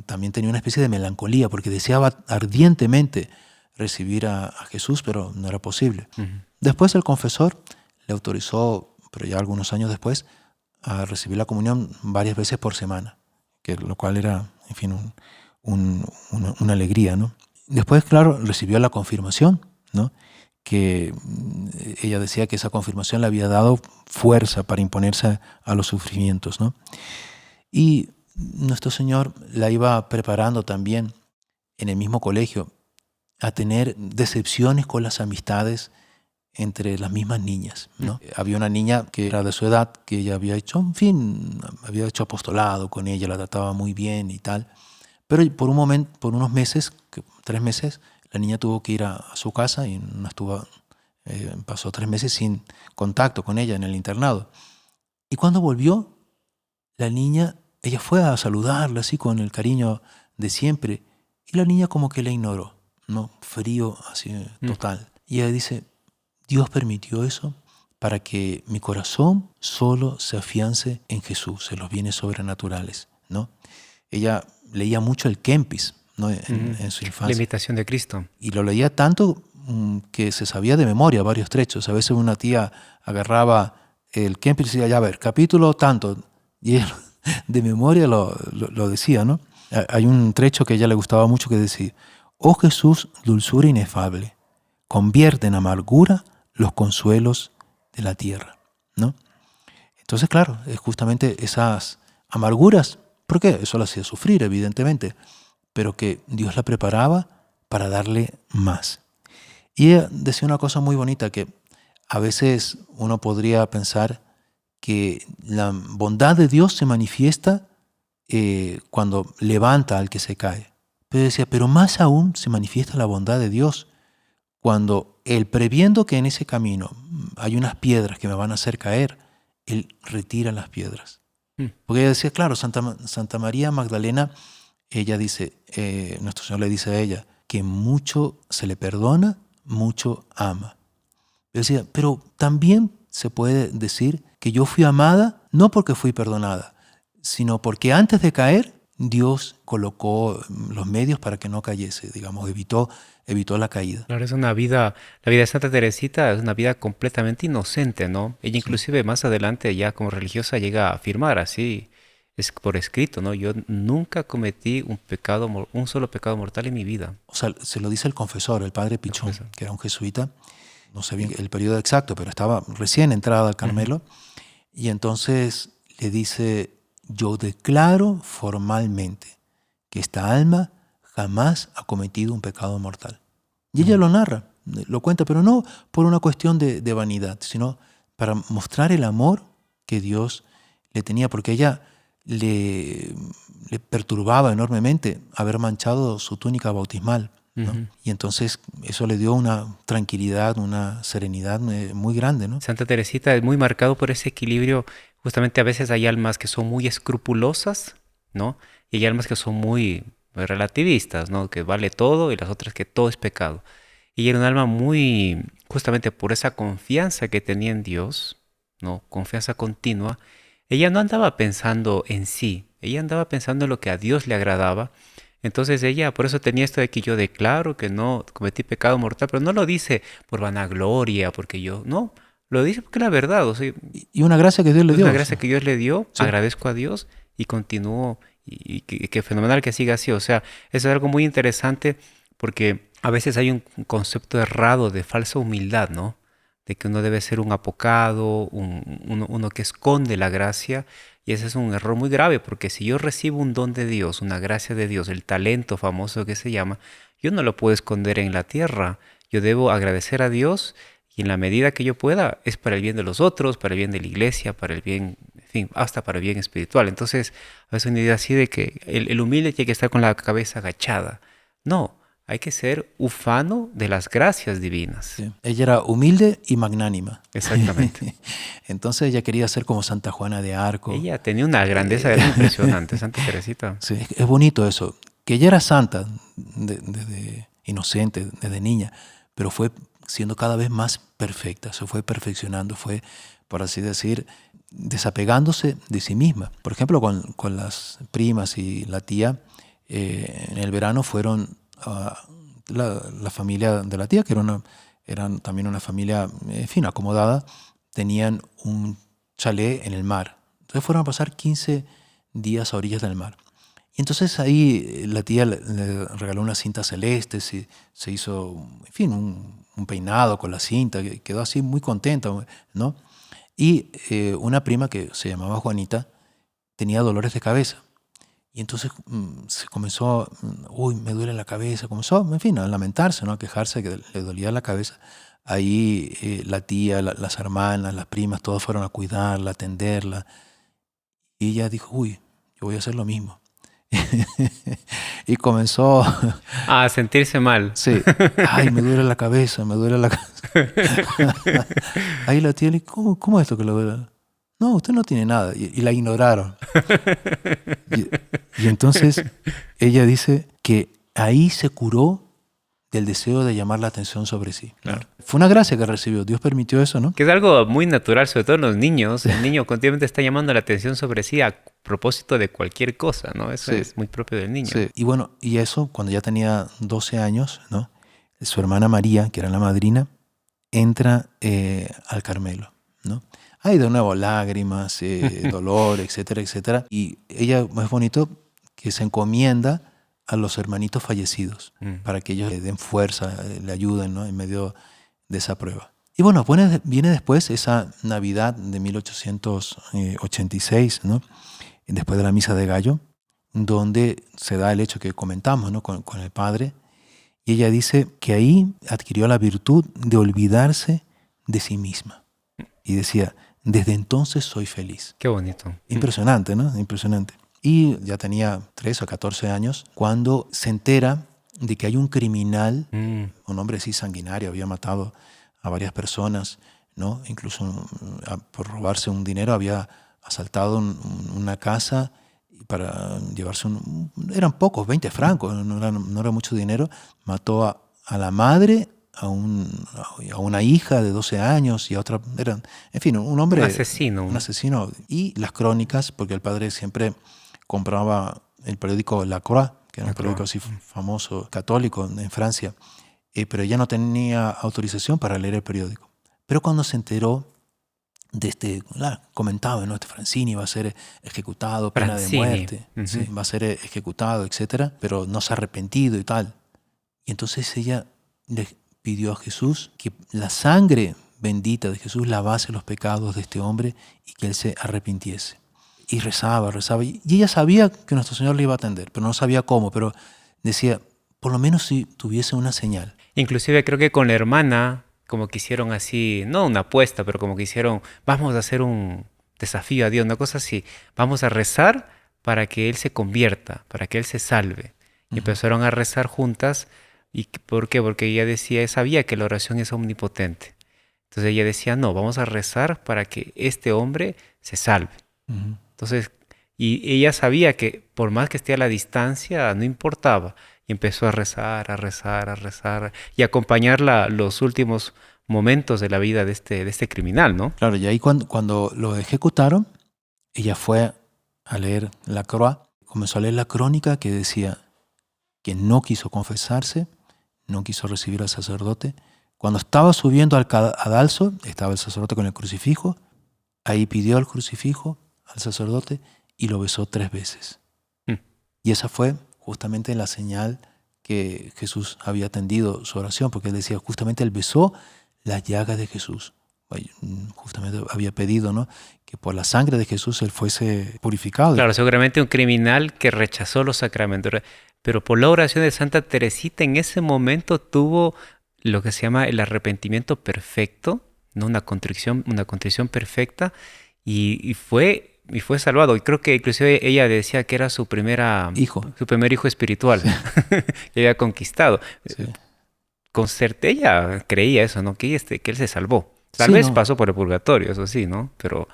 también tenía una especie de melancolía porque deseaba ardientemente recibir a Jesús, pero no era posible. Después el confesor le autorizó, pero ya algunos años después, a recibir la comunión varias veces por semana, lo cual era, en fin, una alegría, ¿no? Después, claro, recibió la confirmación, ¿no?, que ella decía que esa confirmación le había dado fuerza para imponerse a los sufrimientos, ¿no? Y nuestro Señor la iba preparando también en el mismo colegio a tener decepciones con las amistades entre las mismas niñas, ¿no? Había una niña que era de su edad, que ella había hecho, en fin, había hecho apostolado con ella, la trataba muy bien y tal, pero por unos meses, 3 meses, la niña tuvo que ir a su casa y pasó 3 meses sin contacto con ella en el internado. Y cuando volvió, la niña, ella fue a saludarla así con el cariño de siempre, y la niña como que la ignoró, ¿no? Frío, así total. Y ella dice, Dios permitió eso para que mi corazón solo se afiance en Jesús, en los bienes sobrenaturales, ¿no? Ella leía mucho el Kempis, ¿no?, en su infancia. La imitación de Cristo. Y lo leía tanto que se sabía de memoria varios trechos. A veces una tía agarraba el Kempis y decía, ya a ver, capítulo tanto, y ella de memoria lo decía, ¿no? Hay un trecho que a ella le gustaba mucho que decía, oh Jesús, dulzura inefable, convierte en amargura los consuelos de la tierra, ¿no? Entonces, claro, es justamente esas amarguras, porque eso la hacía sufrir, evidentemente, pero que Dios la preparaba para darle más. Y ella decía una cosa muy bonita, que a veces uno podría pensar que la bondad de Dios se manifiesta cuando levanta al que se cae. Pero decía, pero más aún se manifiesta la bondad de Dios cuando Él, previendo que en ese camino hay unas piedras que me van a hacer caer, Él retira las piedras. Porque ella decía, claro, Santa María Magdalena, ella dice, nuestro Señor le dice a ella, que mucho se le perdona, mucho ama. Yo decía, pero también se puede decir que yo fui amada no porque fui perdonada, sino porque antes de caer, Dios colocó los medios para que no cayese, digamos, evitó la caída. Claro, la vida de Santa Teresita es una vida completamente inocente, ¿no? Ella inclusive más adelante ya como religiosa llega a afirmar así, es por escrito, ¿no? Yo nunca cometí un solo pecado mortal en mi vida. O sea, se lo dice el confesor, el padre Pichón, que era un jesuita, no sé bien el periodo exacto, pero estaba recién entrada al Carmelo, y entonces le dice, yo declaro formalmente que esta alma jamás ha cometido un pecado mortal. Y ella lo narra, lo cuenta, pero no por una cuestión de vanidad, sino para mostrar el amor que Dios le tenía, porque ella le perturbaba enormemente haber manchado su túnica bautismal, ¿no? Y entonces eso le dio una tranquilidad, una serenidad muy grande, ¿no? Santa Teresita es muy marcado por ese equilibrio. Justamente a veces hay almas que son muy escrupulosas, ¿no? Y hay almas que son muy relativistas, ¿no? Que vale todo y las otras que todo es pecado. Y era un alma muy, justamente por esa confianza que tenía en Dios, ¿no? Confianza continua. Ella no andaba pensando en sí, ella andaba pensando en lo que a Dios le agradaba. Entonces ella, por eso tenía esto de que yo declaro que no cometí pecado mortal, pero no lo dice por vanagloria, porque yo, no, lo dice porque es la verdad, o sea, Y una gracia que Dios le es una dio. gracia que Dios le dio, Sí. agradezco a Dios y continúo, y que fenomenal que siga así, o sea, eso es algo muy interesante porque a veces hay un concepto errado de falsa humildad, ¿no? De que uno debe ser un apocado, uno que esconde la gracia. Y ese es un error muy grave, porque si yo recibo un don de Dios, una gracia de Dios, el talento famoso que se llama, yo no lo puedo esconder en la tierra. Yo debo agradecer a Dios y en la medida que yo pueda es para el bien de los otros, para el bien de la iglesia, para el bien, en fin, hasta para el bien espiritual. Entonces, a veces una idea así de que el humilde tiene que estar con la cabeza agachada. No, hay que ser ufano de las gracias divinas. Sí. Ella era humilde y magnánima. Exactamente. Entonces ella quería ser como Santa Juana de Arco. Ella tenía una grandeza era impresionante, Santa Teresita. Sí, es bonito eso. Que ella era santa desde inocente, desde niña, pero fue siendo cada vez más perfecta, se fue perfeccionando, fue, por así decir, desapegándose de sí misma. Por ejemplo, con las primas y la tía, en el verano fueron a la familia de la tía, que eran también una familia, en fin, acomodada, tenían un chalet en el mar. Entonces fueron a pasar 15 días a orillas del mar. Y entonces ahí la tía le regaló una cinta celeste, se hizo, en fin, un peinado con la cinta, quedó así muy contenta, ¿no? Y una prima que se llamaba Juanita tenía dolores de cabeza. Y entonces se comenzó, uy, me duele la cabeza, comenzó, en fin, a lamentarse, ¿no? A quejarse que le dolía la cabeza. Ahí la tía, las hermanas, las primas, todos fueron a cuidarla, a atenderla. Y ella dijo, uy, yo voy a hacer lo mismo. Y comenzó, A sentirse mal. sí, ay, me duele la cabeza, me duele la cabeza. Ahí la tía le dijo, ¿cómo es esto que le duele? No, usted no tiene nada. Y la ignoraron. Y entonces ella dice que ahí se curó del deseo de llamar la atención sobre sí. Claro. Fue una gracia que recibió. Dios permitió eso, ¿no? Que es algo muy natural, sobre todo en los niños. El niño continuamente está llamando la atención sobre sí a propósito de cualquier cosa, ¿no? Eso Sí. es muy propio del niño. Sí. Y bueno, y eso cuando ya tenía 12 años, ¿no? Su hermana María, que era la madrina, entra al Carmelo, ¿no? Hay de nuevo lágrimas, dolor, etcétera, etcétera. Y ella, es bonito, que se encomienda a los hermanitos fallecidos para que ellos le den fuerza, le ayuden, ¿no? En medio de esa prueba. Y bueno, viene después esa Navidad de 1886, ¿no? Después de la Misa de Gallo, donde se da el hecho que comentamos, ¿no? con el padre. Y ella dice que ahí adquirió la virtud de olvidarse de sí misma. Y decía, desde entonces soy feliz. Qué bonito. Impresionante, ¿no? Impresionante. Y ya tenía 13 o 14 años cuando se entera de que hay un criminal, un hombre así sanguinario, había matado a varias personas, ¿no? Incluso por robarse un dinero había asaltado una casa para llevarse eran pocos, 20 francos, no era mucho dinero. Mató a la madre, a una hija de 12 años y a otra, en fin, un hombre... Un asesino. Un asesino. Y las crónicas, porque el padre siempre compraba el periódico La Croix, que era un periódico así famoso, católico en Francia, pero ella no tenía autorización para leer el periódico. Pero cuando se enteró de comentaba, ¿no? Francini va a ser ejecutado, pena de muerte, ¿sí? Va a ser ejecutado, etcétera, pero no se ha arrepentido y tal. Y entonces ella le pidió a Jesús que la sangre bendita de Jesús lavase los pecados de este hombre y que él se arrepintiese. Y rezaba. Y ella sabía que nuestro Señor le iba a atender, pero no sabía cómo, pero decía, por lo menos si tuviese una señal. Inclusive creo que con la hermana, como que hicieron así, no una apuesta, pero como que hicieron, vamos a hacer un desafío a Dios, una cosa así, vamos a rezar para que Él se convierta, para que Él se salve. Y empezaron a rezar juntas. ¿Y por qué? Porque ella sabía que la oración es omnipotente. Entonces ella decía, no, vamos a rezar para que este hombre se salve. Entonces, y ella sabía que por más que esté a la distancia, no importaba. Y empezó a rezar y acompañarla los últimos momentos de la vida de este criminal, ¿no? Claro, y ahí cuando lo ejecutaron, ella fue a leer la Croix, comenzó a leer la crónica que decía que no quiso confesarse, no quiso recibir al sacerdote. Cuando estaba subiendo al cadalso, estaba el sacerdote con el crucifijo, ahí pidió el crucifijo al sacerdote y lo besó 3 veces. Y esa fue justamente la señal que Jesús había atendido su oración, porque él decía, justamente él besó las llagas de Jesús. Justamente había pedido, ¿no?, que por la sangre de Jesús él fuese purificado. Claro, seguramente un criminal que rechazó los sacramentos, pero por la oración de Santa Teresita en ese momento tuvo lo que se llama el arrepentimiento perfecto, ¿no? Una contrición perfecta y fue salvado. Y creo que inclusive ella decía que era su primer hijo espiritual que había conquistado. Sí. Con certeza ella creía eso, ¿no? Que él se salvó. Tal Sí, vez no. pasó por el purgatorio, eso sí, ¿no? Pero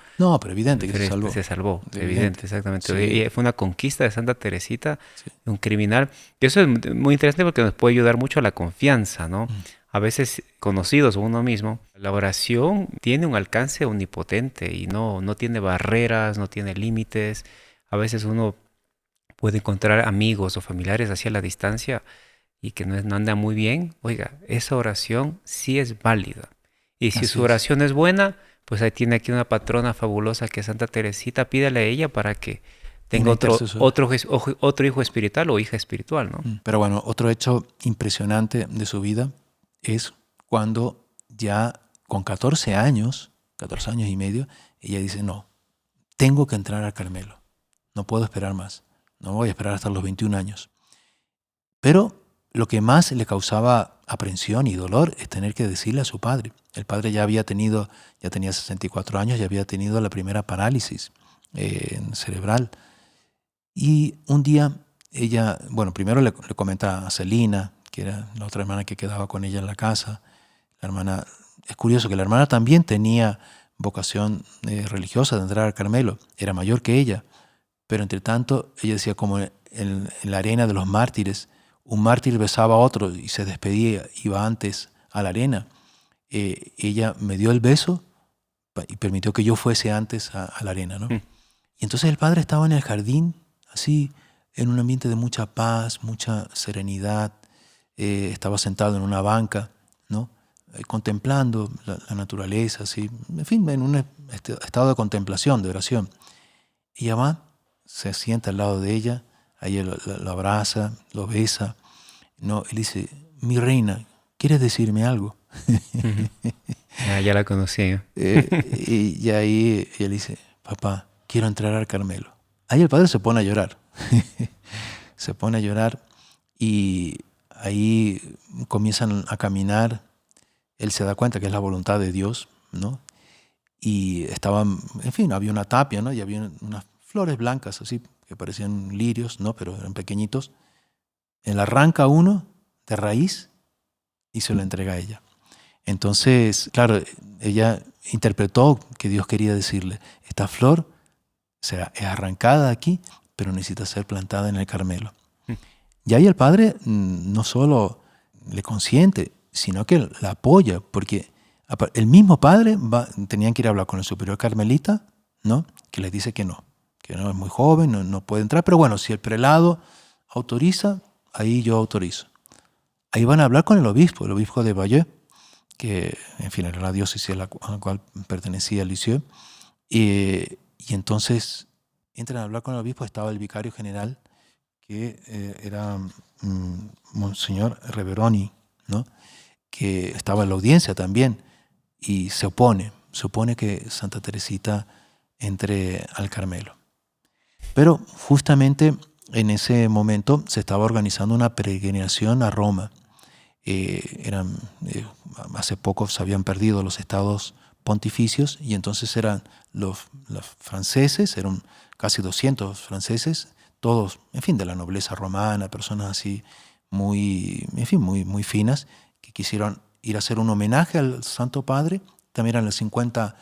evidente que se salvó. Se salvó, Evidente. exactamente. Sí. Y fue una conquista de Santa Teresita, Sí. un criminal. Y eso es muy interesante porque nos puede ayudar mucho a la confianza, ¿no? A veces, conocidos uno mismo, la oración tiene un alcance omnipotente y no tiene barreras, no tiene límites. A veces uno puede encontrar amigos o familiares hacia la distancia y que no anda muy bien. Oiga, esa oración sí es válida. Y si Así su es. oración es buena, pues ahí tiene aquí una patrona fabulosa que es Santa Teresita. Pídale a ella para que tenga otro hijo espiritual o hija espiritual, ¿no? Pero bueno, otro hecho impresionante de su vida es cuando ya con 14 años y medio, ella dice, no, tengo que entrar al Carmelo. No puedo esperar más. No voy a esperar hasta los 21 años. Pero lo que más le causaba aprensión y dolor es tener que decirle a su padre. El padre ya tenía 64 años, ya había tenido la primera parálisis cerebral. Y un día ella, primero le comenta a Celina, que era la otra hermana que quedaba con ella en la casa. La hermana, es curioso que la hermana también tenía vocación religiosa de entrar al Carmelo, era mayor que ella, pero entre tanto ella decía, como en la arena de los mártires, un mártir besaba a otro y se despedía, iba antes a la arena. Ella me dio el beso y permitió que yo fuese antes a la arena, ¿no? Y entonces el padre estaba en el jardín, así, en un ambiente de mucha paz, mucha serenidad. Estaba sentado en una banca, ¿no?, contemplando la naturaleza, así, en fin, en un estado de contemplación, de oración. Y ella va, se sienta al lado de ella, ahí lo abraza, lo besa. No, él dice, mi reina, ¿quieres decirme algo? Ya la conocí. Y ahí ella le dice, papá, quiero entrar al Carmelo. Ahí el padre se pone a llorar. Se pone a llorar y ahí comienzan a caminar. Él se da cuenta que es la voluntad de Dios, ¿no? Y estaban, en fin, había una tapia, ¿no? Y había unas flores blancas así, que parecían lirios, ¿no? Pero eran pequeñitos. Él arranca uno de raíz y se lo entrega a ella. Entonces, claro, ella interpretó que Dios quería decirle, esta flor es arrancada de aquí, pero necesita ser plantada en el Carmelo. Y ahí el padre no solo le consiente, sino que la apoya, porque el mismo padre tenían que ir a hablar con el superior carmelita, ¿no?, que les dice que no es muy joven, no puede entrar, pero bueno, si el prelado autoriza, ahí yo autorizo. Ahí van a hablar con el obispo de Bayeux, que en fin era la diócesis a la cual pertenecía Lisieux, y entonces entran a hablar con el obispo. Estaba el vicario general, que era Monseñor Reveroni, ¿no?, que estaba en la audiencia también, y se opone que Santa Teresita entre al Carmelo. Pero justamente en ese momento se estaba organizando una peregrinación a Roma. Hace poco se habían perdido los estados pontificios y entonces eran los franceses, eran casi 200 franceses, todos, en fin, de la nobleza romana, personas así muy finas, que quisieron ir a hacer un homenaje al Santo Padre. También eran los 50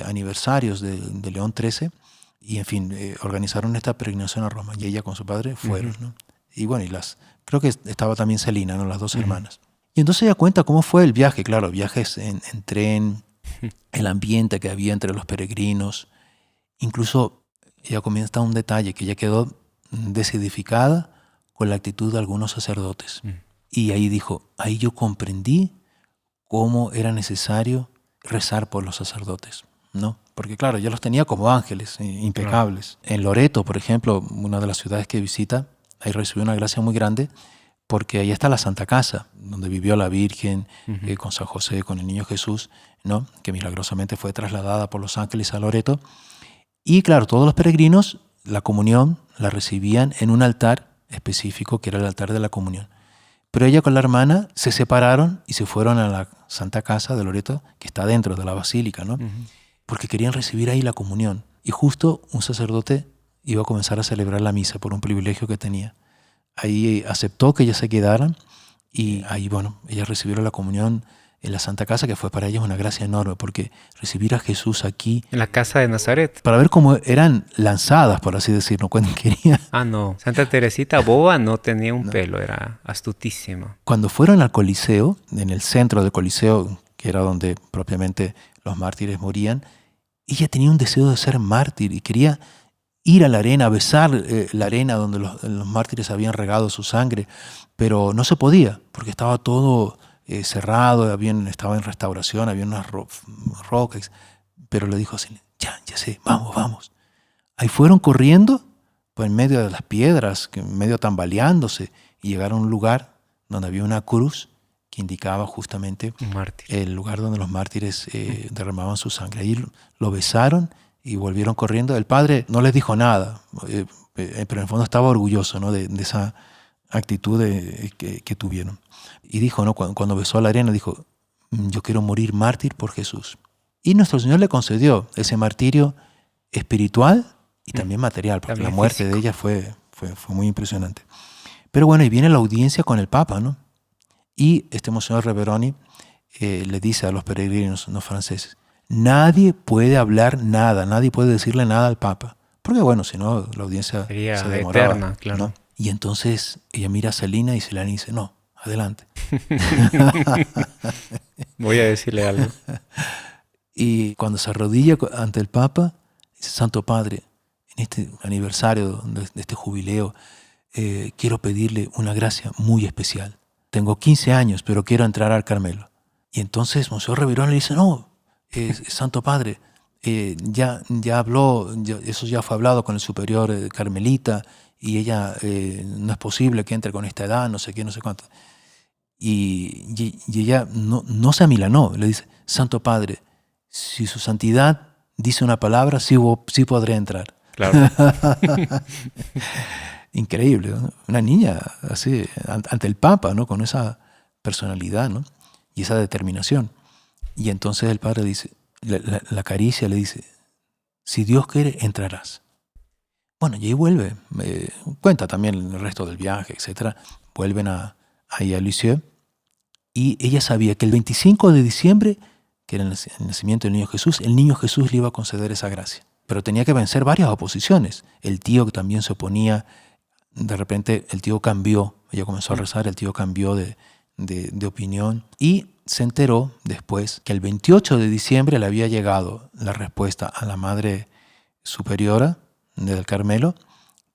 aniversarios de León XIII, y en fin, organizaron esta peregrinación a Roma, y ella con su padre fueron, ¿no? Y bueno, creo que estaba también Celina, ¿no?, las dos hermanas. Y entonces ella cuenta cómo fue el viaje. Claro, viajes en tren, el ambiente que había entre los peregrinos. Incluso ella comenta un detalle, que ella quedó desedificada con la actitud de algunos sacerdotes. Y ahí dijo, ahí yo comprendí cómo era necesario rezar por los sacerdotes, ¿no? Porque claro, ya los tenía como ángeles, impecables. En Loreto, por ejemplo, una de las ciudades que visita, ahí recibió una gracia muy grande, porque ahí está la Santa Casa, donde vivió la Virgen, con San José, con el Niño Jesús, ¿no? Que milagrosamente fue trasladada por los ángeles a Loreto. Y claro, todos los peregrinos, la comunión la recibían en un altar específico, que era el altar de la comunión. Pero ella con la hermana se separaron y se fueron a la Santa Casa de Loreto, que está dentro de la basílica, ¿no? Porque querían recibir ahí la comunión. Y justo un sacerdote iba a comenzar a celebrar la misa por un privilegio que tenía. Ahí aceptó que ellas se quedaran y ahí, bueno, ellas recibieron la comunión en la Santa Casa, que fue para ellas una gracia enorme, porque recibir a Jesús aquí... En la casa de Nazaret. Para ver cómo eran lanzadas, por así decirlo, cuando querían. Ah, no. Santa Teresita boba no tenía un pelo, era astutísima. Cuando fueron al Coliseo, en el centro del Coliseo, que era donde propiamente los mártires morían, ella tenía un deseo de ser mártir y quería ir a la arena, besar la arena donde los mártires habían regado su sangre, pero no se podía, porque estaba todo cerrado, estaba en restauración, había unas rocas, pero le dijo así, ya sé, vamos. Ahí fueron corriendo, pues en medio de las piedras, medio tambaleándose, y llegaron a un lugar donde había una cruz que indicaba justamente el lugar donde los mártires derramaban su sangre. Ahí lo besaron y volvieron corriendo. El padre no les dijo nada, pero en el fondo estaba orgulloso, ¿no? de esa actitud que tuvieron. Y dijo, ¿no? Cuando besó la arena, dijo, yo quiero morir mártir por Jesús. Y nuestro Señor le concedió ese martirio espiritual y también material, porque también la muerte físico de ella fue muy impresionante. Pero bueno, y viene la audiencia con el Papa, ¿no? Y Monseñor Reveroni le dice a los peregrinos no franceses, nadie puede hablar nada, nadie puede decirle nada al Papa, porque bueno, si no, la audiencia sería se demoraba, eterna, claro. ¿no? Y entonces ella mira a Celina y Celina dice, no, adelante. Voy a decirle algo. Y cuando se arrodilla ante el Papa, dice, Santo Padre, en este aniversario de este jubileo, quiero pedirle una gracia muy especial. Tengo 15 años, pero quiero entrar al Carmelo. Y entonces Monseñor Reveroni le dice, no, Santo Padre, ya habló, eso ya fue hablado con el superior carmelita, y ella no es posible que entre con esta edad, no sé qué, no sé cuánto. Y ella no se amilanó, le dice, Santo Padre, si su santidad dice una palabra, sí podré entrar. Claro. Increíble, ¿no? Una niña así, ante el Papa, ¿no? Con esa personalidad, ¿no? Y esa determinación. Y entonces el padre dice, la acaricia, le dice, si Dios quiere, entrarás. Bueno, y ahí vuelve, cuenta también el resto del viaje, etc. Vuelven ahí a Lisieux, y ella sabía que el 25 de diciembre, que era el nacimiento del niño Jesús, el niño Jesús le iba a conceder esa gracia. Pero tenía que vencer varias oposiciones. El tío que también se oponía, de repente el tío cambió, ella comenzó a rezar, el tío cambió de opinión, y se enteró después que el 28 de diciembre le había llegado la respuesta a la Madre Superiora del Carmelo,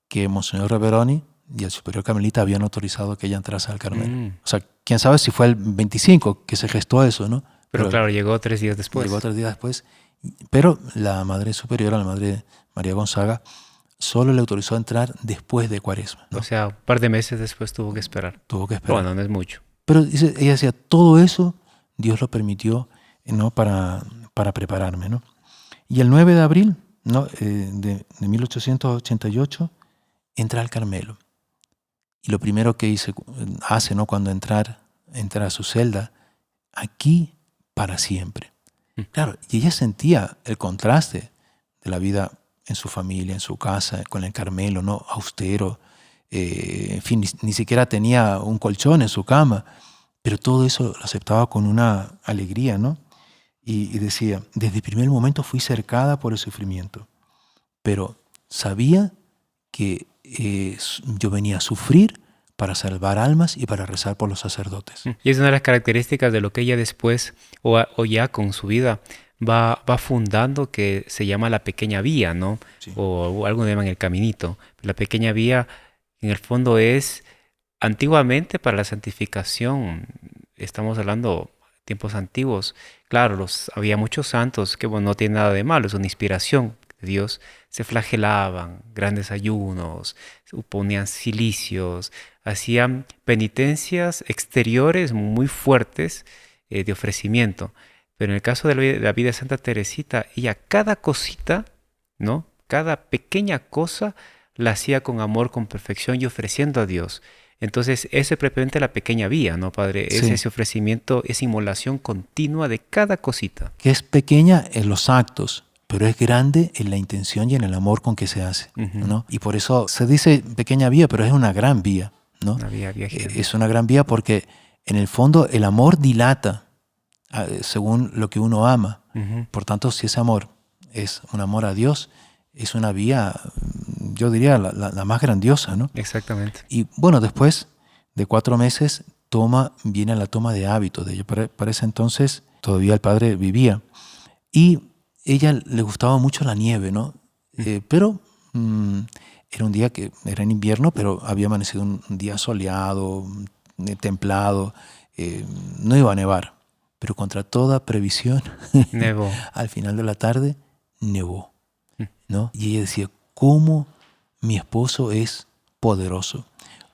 que Monseñor Reveroni y el superior carmelita habían autorizado que ella entrase al Carmelo. O sea, quién sabe si fue el 25 que se gestó eso, ¿no? Pero claro, llegó 3 días después. Llegó 3 días después. Pero la Madre Superiora, la Madre María Gonzaga, solo le autorizó a entrar después de Cuaresma, ¿no? O sea, un par de meses después tuvo que esperar. Bueno, no es mucho. Pero ella decía, todo eso Dios lo permitió, ¿no? para prepararme, ¿no? Y el 9 de abril, ¿no? de 1888 entra al Carmelo. Y lo primero que hace, ¿no? Cuando entra a su celda, aquí para siempre. Claro, y ella sentía el contraste de la vida en su familia, en su casa, con el Carmelo, ¿no? Austero. En fin, ni siquiera tenía un colchón en su cama, pero todo eso lo aceptaba con una alegría, ¿no? Y decía, desde el primer momento fui cercada por el sufrimiento, pero sabía que yo venía a sufrir para salvar almas y para rezar por los sacerdotes. Y es una de las características de lo que ella después, o ya con su vida, va fundando, que se llama la pequeña vía, ¿no? Sí. O algo llaman el caminito. La pequeña vía, en el fondo, es antiguamente para la santificación. Estamos hablando tiempos antiguos. Claro, había muchos santos que, bueno, no tiene nada de malo, es una inspiración de Dios. Se flagelaban, grandes ayunos, ponían cilicios, hacían penitencias exteriores muy fuertes, de ofrecimiento. Pero en el caso de la vida de Santa Teresita, ella cada cosita, ¿no? Cada pequeña cosa la hacía con amor, con perfección y ofreciendo a Dios. Entonces, eso es propiamente la pequeña vía, ¿no, Padre? Es Sí. ese ofrecimiento, esa inmolación continua de cada cosita. Que es pequeña en los actos, pero es grande en la intención y en el amor con que se hace, Ujú. ¿no? Y por eso se dice pequeña vía, pero es una gran vía, ¿no? Una vía gigante. Es una gran vía porque en el fondo el amor dilata según lo que uno ama. Ujú. Por tanto, si ese amor es un amor a Dios, es una vía, yo diría, la más grandiosa, ¿no? Exactamente. Y bueno, después de 4 meses viene la toma de hábito de ella. Para ese entonces todavía el padre vivía. Y ella le gustaba mucho la nieve, ¿no? Pero era un día que era en invierno, pero había amanecido un día soleado, templado. No iba a nevar, pero contra toda previsión, Nevó. al final de la tarde nevó, Mm. ¿no? Y ella decía, ¿cómo mi esposo es poderoso?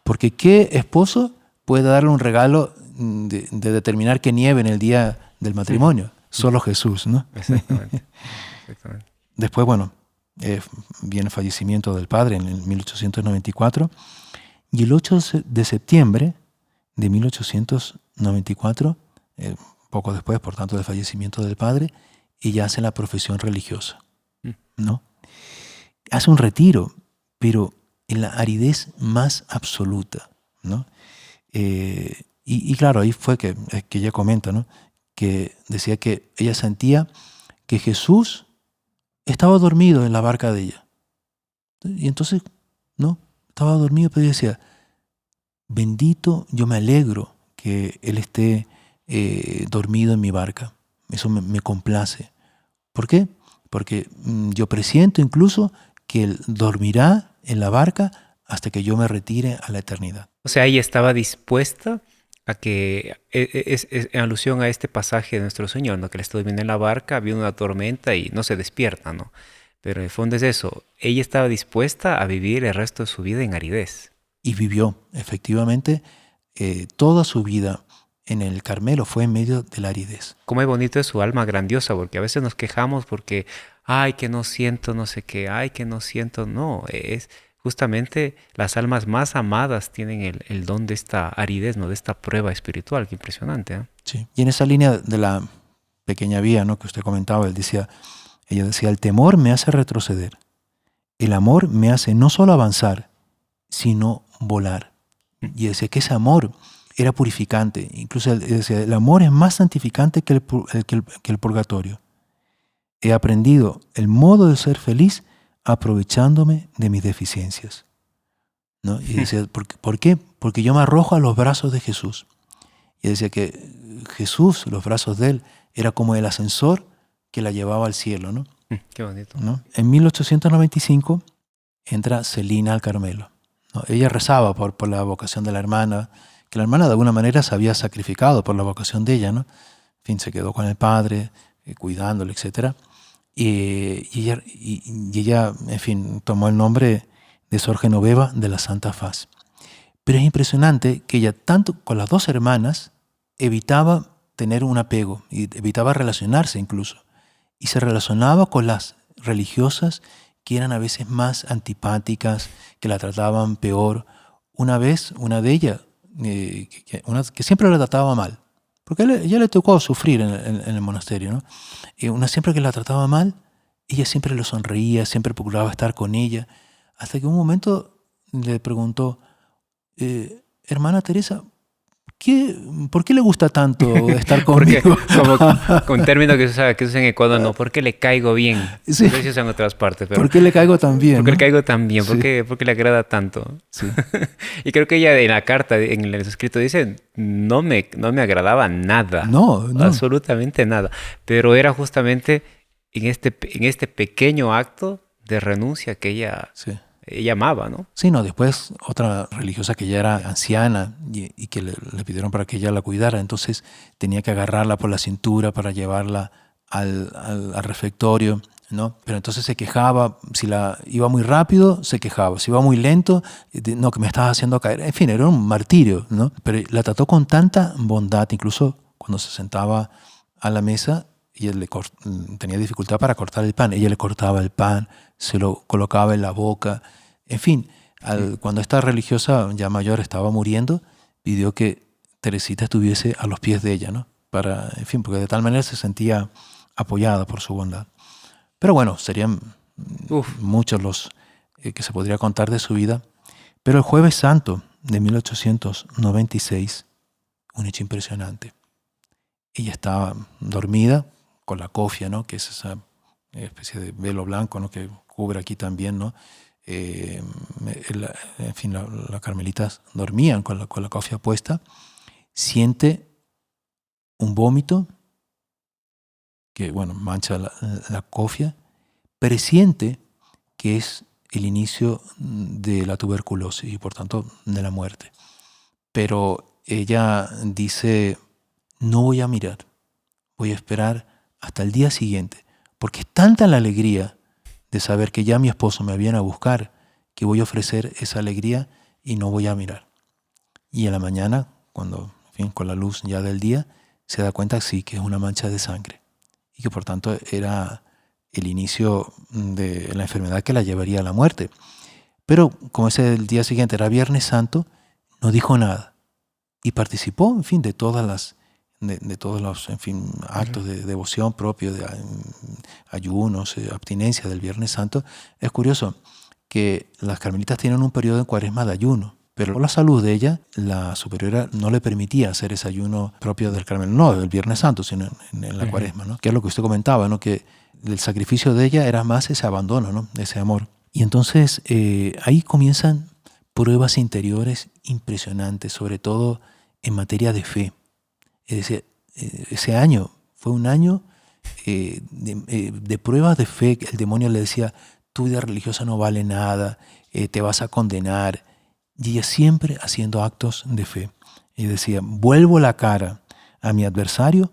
Porque ¿qué esposo puede darle un regalo de determinar que nieve en el día del matrimonio? Solo Jesús, ¿no? Exactamente. Exactamente. Después, bueno, viene el fallecimiento del padre en el 1894 y el 8 de septiembre de 1894, poco después, por tanto, del fallecimiento del padre, ella hace la profesión religiosa, ¿no? Hace un retiro, pero en la aridez más absoluta, ¿no? Y claro, ahí fue que ella comenta, ¿no? Que decía que ella sentía que Jesús estaba dormido en la barca de ella. Y entonces, ¿no? Estaba dormido, pero ella decía, bendito, yo me alegro que Él esté dormido en mi barca. Eso me complace. ¿Por qué? Porque yo presiento incluso que Él dormirá en la barca hasta que yo me retire a la eternidad. O sea, ella estaba dispuesta a que, es en alusión a este pasaje de nuestro Señor, ¿no? Que le está durmiendo en la barca, había una tormenta y no se despierta, ¿no? Pero en el fondo es eso. Ella estaba dispuesta a vivir el resto de su vida en aridez. Y vivió, efectivamente, toda su vida en el Carmelo fue en medio de la aridez. Cómo es bonito es su alma grandiosa, porque a veces nos quejamos porque, ay, que no siento no sé qué, ay, que no siento. No, es justamente las almas más amadas tienen el don de esta aridez, ¿no? De esta prueba espiritual. Qué impresionante, ¿eh? Sí. Y en esa línea de la pequeña vía, ¿no?, que usted comentaba, ella decía, el temor me hace retroceder. El amor me hace no solo avanzar, sino volar. Y decía que ese amor era purificante. Incluso él decía, el amor es más santificante que el purgatorio. He aprendido el modo de ser feliz aprovechándome de mis deficiencias, ¿no? Y decía, ¿por qué? Porque yo me arrojo a los brazos de Jesús. Y decía que Jesús, los brazos de Él, era como el ascensor que la llevaba al cielo, ¿no? Qué bonito. ¿No? En 1895 entra Celina al Carmelo, ¿no? Ella rezaba por la vocación de la hermana, que la hermana de alguna manera se había sacrificado por la vocación de ella, ¿no? En fin, se quedó con el padre, cuidándole, etc. Y ella, en fin, tomó el nombre de Sor Genoveva de la Santa Faz. Pero es impresionante que ella, tanto con las dos hermanas, evitaba tener un apego, y evitaba relacionarse incluso. Y se relacionaba con las religiosas que eran a veces más antipáticas, que la trataban peor. Una vez, una de ellas, que siempre la trataba mal, porque ella le tocó sufrir en el monasterio, ¿no? Una siempre que la trataba mal, ella siempre le sonreía, siempre procuraba estar con ella, hasta que un momento le preguntó, hermana Teresa, ¿por qué le gusta tanto estar Porque, conmigo? como con término que se usa en Ecuador, no, ¿por qué le caigo bien? Sí. No sé si usa en otras partes, pero ¿Por qué le caigo tan bien? ¿por qué le ¿no? caigo tan bien? Sí, ¿Por qué le agrada tanto? sí. Y creo que ella en la carta, en el escrito dice, no me agradaba nada, No, no. absolutamente nada. Pero era justamente en este pequeño acto de renuncia que Sí. ella amaba, ¿no? Sí, no, después otra religiosa que ya era anciana y que le pidieron para que ella la cuidara, entonces tenía que agarrarla por la cintura para llevarla al refectorio, ¿no? Pero entonces se quejaba, si iba muy rápido, se quejaba, si iba muy lento, no, que me estabas haciendo caer, en fin, era un martirio, ¿no? Pero la trató con tanta bondad, incluso cuando se sentaba a la mesa, ella tenía dificultad para cortar el pan, ella le cortaba el pan, se lo colocaba en la boca. En fin, cuando esta religiosa ya mayor estaba muriendo, pidió que Teresita estuviese a los pies de ella, ¿no? En fin, porque de tal manera se sentía apoyada por su bondad. Pero bueno, serían Uf, muchos los que se podría contar de su vida. Pero el Jueves Santo de 1896, un hecho impresionante. Ella estaba dormida con la cofia, ¿no? Que es esa especie de velo blanco, ¿no? Que cubre aquí también, ¿no? En fin, las carmelitas dormían con la cofia puesta. Siente un vómito que, bueno, mancha la cofia. Presiente que es el inicio de la tuberculosis y, por tanto, de la muerte. Pero ella dice, no voy a mirar, voy a esperar hasta el día siguiente, porque es tanta la alegría de saber que ya mi esposo me viene a buscar, que voy a ofrecer esa alegría y no voy a mirar. Y en la mañana, cuando, en fin, con la luz ya del día, se da cuenta sí que es una mancha de sangre y que por tanto era el inicio de la enfermedad que la llevaría a la muerte. Pero como ese el día siguiente era Viernes Santo, no dijo nada y participó, en fin, de todos los, en fin, actos de devoción propios, de ayunos, abstinencia del Viernes Santo. Es curioso que las carmelitas tienen un periodo en Cuaresma de ayuno, pero por la salud de ella, la superiora no le permitía hacer ese ayuno propio del Carmelo, no del Viernes Santo, sino en la Cuaresma, ¿no? Que es lo que usted comentaba, ¿no? Que el sacrificio de ella era más ese abandono, ¿no? Ese amor. Y entonces ahí comienzan pruebas interiores impresionantes, sobre todo en materia de fe. Es decir, ese año fue un año de pruebas de fe. El demonio le decía, tu vida religiosa no vale nada, te vas a condenar. Y ella siempre haciendo actos de fe. Y decía, vuelvo la cara a mi adversario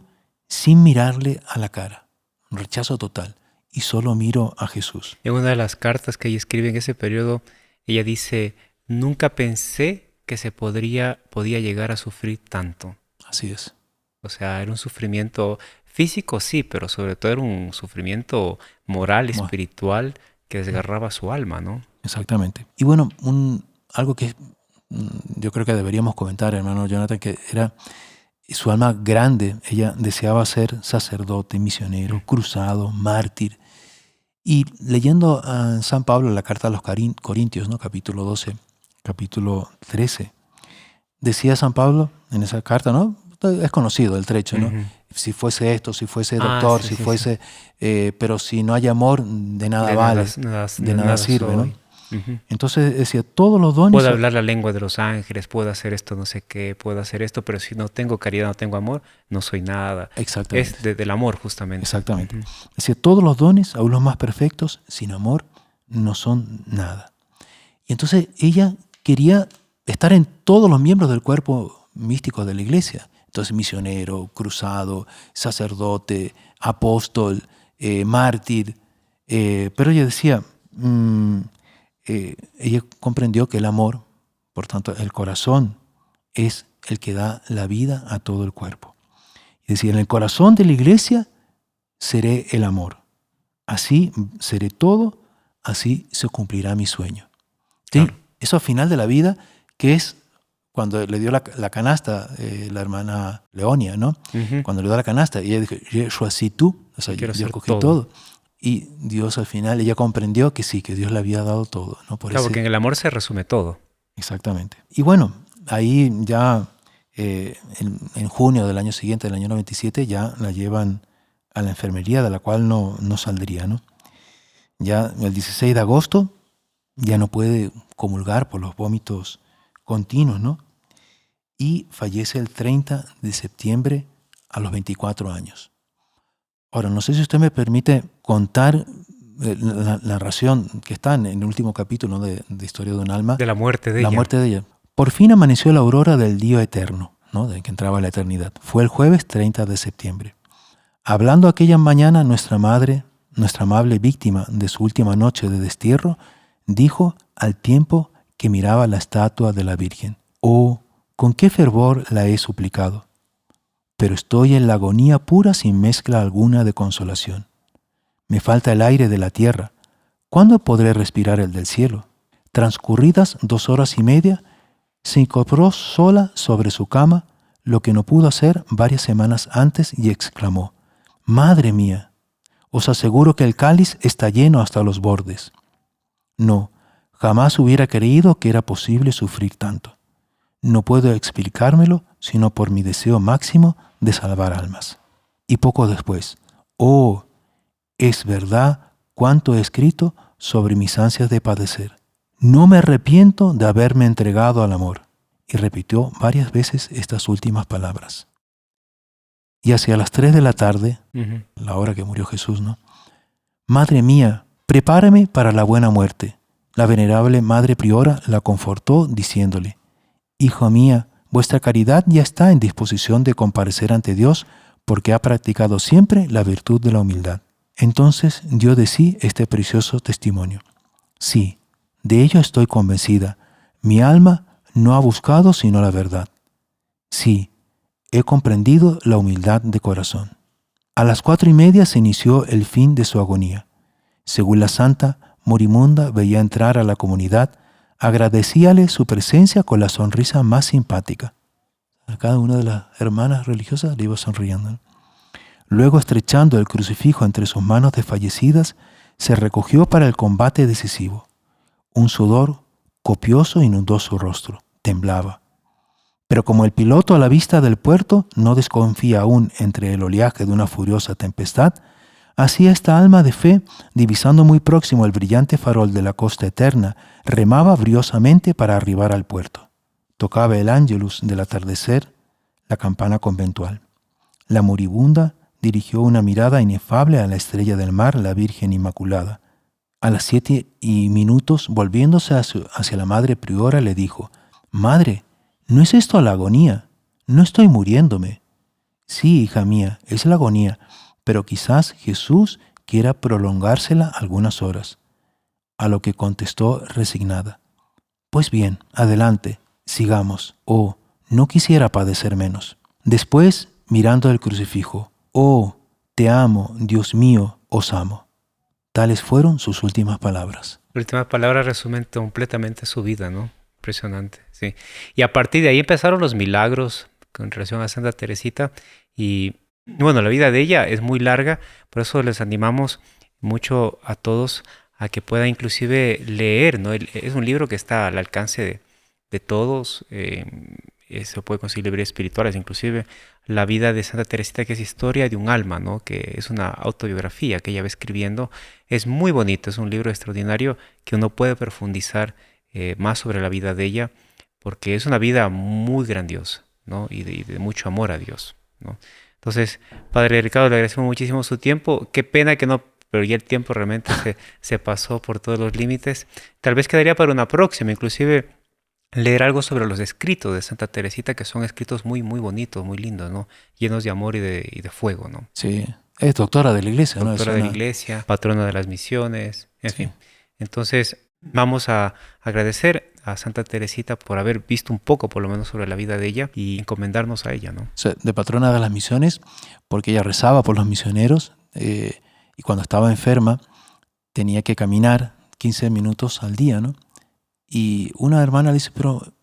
sin mirarle a la cara. Un rechazo total. Y solo miro a Jesús. en una de las cartas que ella escribe en ese periodo, ella dice, nunca pensé que podía llegar a sufrir tanto. Así es. O sea, era un sufrimiento físico, sí, pero sobre todo era un sufrimiento moral, espiritual, que desgarraba su alma, ¿no? Exactamente. Y bueno, algo que yo creo que deberíamos comentar, hermano Jonathan, que era su alma grande. Ella deseaba ser sacerdote, misionero, cruzado, mártir. Y leyendo a San Pablo la carta a los Corintios, ¿no? Capítulo 12, capítulo 13, decía San Pablo en esa carta, ¿no? Es conocido el trecho, ¿no? Si fuese esto, si fuese doctor, sí, si sí, fuese... pero si no hay amor, de nada vale, de nada sirve, ¿no? soy. Ujú. Entonces decía, todos los dones... Puedo hablar la lengua de los ángeles, puedo hacer esto, no sé qué, puedo hacer esto, pero si no tengo caridad, no tengo amor, no soy nada. Exactamente. Es del amor, justamente. Exactamente. Ujú. Decía, todos los dones, aún los más perfectos, sin amor, no son nada. Y entonces ella quería estar en todos los miembros del cuerpo místico de la iglesia. Entonces, misionero, cruzado, sacerdote, apóstol, mártir. Pero ella decía, ella comprendió que el amor, por tanto, el corazón, es el que da la vida a todo el cuerpo. Y decía, en el corazón de la iglesia seré el amor. Así seré todo, así se cumplirá mi sueño. ¿Sí? Claro. Eso al final de la vida, que es cuando le dio la canasta la hermana Leonia, ¿no? Ujú. Cuando le dio la canasta, y ella dijo, yo así tú, o sea, Quiero yo hacer cogí todo. todo. Y Dios al final, ella comprendió que sí, que Dios le había dado todo, ¿no? Claro, porque en el amor se resume todo. Exactamente. Y bueno, ahí ya En junio del año siguiente, del año 97, ya la llevan a la enfermería, de la cual no saldría, ¿no? Ya el 16 de agosto ya no puede comulgar por los vómitos continuos, ¿no? Y fallece el 30 de septiembre a los 24 años. Ahora, no sé si usted me permite contar la narración que está en el último capítulo, ¿no?, de Historia de un alma. De la muerte de la ella. muerte de ella. Por fin amaneció la aurora del día eterno, ¿no?, de que entraba la eternidad. Fue el jueves 30 de septiembre. Hablando aquella mañana, nuestra madre, nuestra amable víctima de su última noche de destierro, dijo al tiempo que miraba la estatua de la Virgen: «Oh, con qué fervor la he suplicado, pero estoy en la agonía pura sin mezcla alguna de consolación. Me falta el aire de la tierra. ¿Cuándo podré respirar el del cielo?». Transcurridas 2 horas y media, se incorporó sola sobre su cama, lo que no pudo hacer varias semanas antes, y exclamó: «Madre mía, os aseguro que el cáliz está lleno hasta los bordes». No, jamás hubiera creído que era posible sufrir tanto. No puedo explicármelo sino por mi deseo máximo de salvar almas. Y poco después: «Oh, es verdad cuanto he escrito sobre mis ansias de padecer. No me arrepiento de haberme entregado al amor». Y repitió varias veces estas últimas palabras. Y hacia las 3 de la tarde, la hora que murió Jesús, ¿no?: «Madre mía, prepárame para la buena muerte». La venerable Madre Priora la confortó diciéndole: «Hija mía, vuestra caridad ya está en disposición de comparecer ante Dios, porque ha practicado siempre la virtud de la humildad». Entonces dio de sí este precioso testimonio: «Sí, de ello estoy convencida. Mi alma no ha buscado sino la verdad. Sí, he comprendido la humildad de corazón». A las 4:30 se inició el fin de su agonía. Según la santa, moribunda veía entrar a la comunidad, agradecíale su presencia con la sonrisa más simpática. A cada una de las hermanas religiosas le iba sonriendo. Luego, estrechando el crucifijo entre sus manos desfallecidas, se recogió para el combate decisivo. Un sudor copioso inundó su rostro. Temblaba. Pero como el piloto a la vista del puerto no desconfía aún entre el oleaje de una furiosa tempestad, así esta alma de fe, divisando muy próximo el brillante farol de la costa eterna, remaba briosamente para arribar al puerto. Tocaba el ángelus del atardecer, la campana conventual. La moribunda dirigió una mirada inefable a la estrella del mar, la Virgen Inmaculada. A las 7:00, volviéndose hacia la Madre Priora, le dijo: «Madre, ¿no es esto la agonía? No estoy muriéndome». «Sí, hija mía, es la agonía, pero quizás Jesús quiera prolongársela algunas horas». A lo que contestó resignada: «Pues bien, adelante, sigamos. Oh, no quisiera padecer menos». Después, mirando el crucifijo: «Oh, te amo, Dios mío, os amo». Tales fueron sus últimas palabras. Las últimas palabras resumen completamente su vida, ¿no? Impresionante, sí. Y a partir de ahí empezaron los milagros con relación a Santa Teresita. Y bueno, la vida de ella es muy larga, por eso les animamos mucho a todos a que puedan inclusive leer, ¿no? Es un libro que está al alcance de todos. Se puede conseguir libros espirituales, inclusive la vida de Santa Teresita, que es Historia de un alma, ¿no?, que es una autobiografía que ella va escribiendo. Es muy bonito, es un libro extraordinario que uno puede profundizar más sobre la vida de ella, porque es una vida muy grandiosa, ¿no?, y de mucho amor a Dios, ¿no? Entonces, Padre Ricardo, le agradecemos muchísimo su tiempo. Qué pena que no, pero ya el tiempo realmente se pasó por todos los límites. Tal vez quedaría para una próxima, inclusive leer algo sobre los escritos de Santa Teresita, que son escritos muy, muy bonitos, muy lindos, ¿no? Llenos de amor y de fuego, ¿no? Sí, es doctora de la iglesia, ¿no? Doctora de la iglesia, patrona de las misiones, en fin. Entonces, vamos a agradecer a Santa Teresita por haber visto un poco, por lo menos, sobre la vida de ella y encomendarnos a ella, ¿no? O sea, de patrona de las misiones, porque ella rezaba por los misioneros, y cuando estaba enferma tenía que caminar 15 minutos al día, ¿no? Y una hermana le dice: «Pero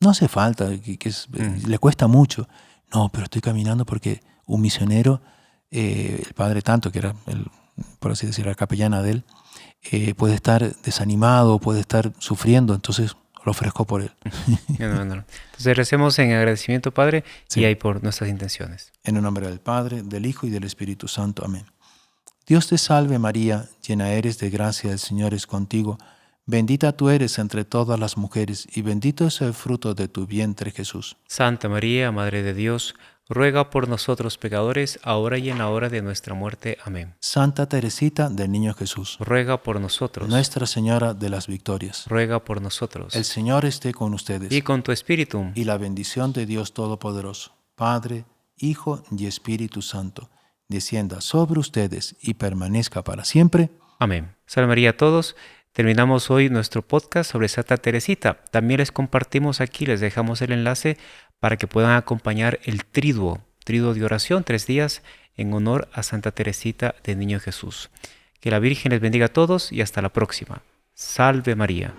no hace falta, le cuesta mucho». «No, pero estoy caminando porque un misionero, el padre tanto, que era, por así decirlo, la capellana de él, puede estar desanimado, puede estar sufriendo, entonces lo ofrezco por él. Entonces recemos en agradecimiento, Padre, Sí. y ahí por nuestras intenciones. En el nombre del Padre, del Hijo y del Espíritu Santo. Amén. Dios te salve María, llena eres de gracia, el Señor es contigo. Bendita tú eres entre todas las mujeres, y bendito es el fruto de tu vientre, Jesús. Santa María, Madre de Dios, ruega por nosotros pecadores, ahora y en la hora de nuestra muerte. Amén. Santa Teresita del Niño Jesús, Ruega por nosotros. Nuestra Señora de las Victorias. Ruega por nosotros. El Señor esté con ustedes. Y con tu espíritu. Y la bendición de Dios Todopoderoso, Padre, Hijo y Espíritu Santo, descienda sobre ustedes y permanezca para siempre. Amén. Salve María a todos. Terminamos hoy nuestro podcast sobre Santa Teresita. También les compartimos aquí, les dejamos el enlace para que puedan acompañar el triduo de oración, 3 días en honor a Santa Teresita del Niño Jesús. Que la Virgen les bendiga a todos y hasta la próxima. Salve María.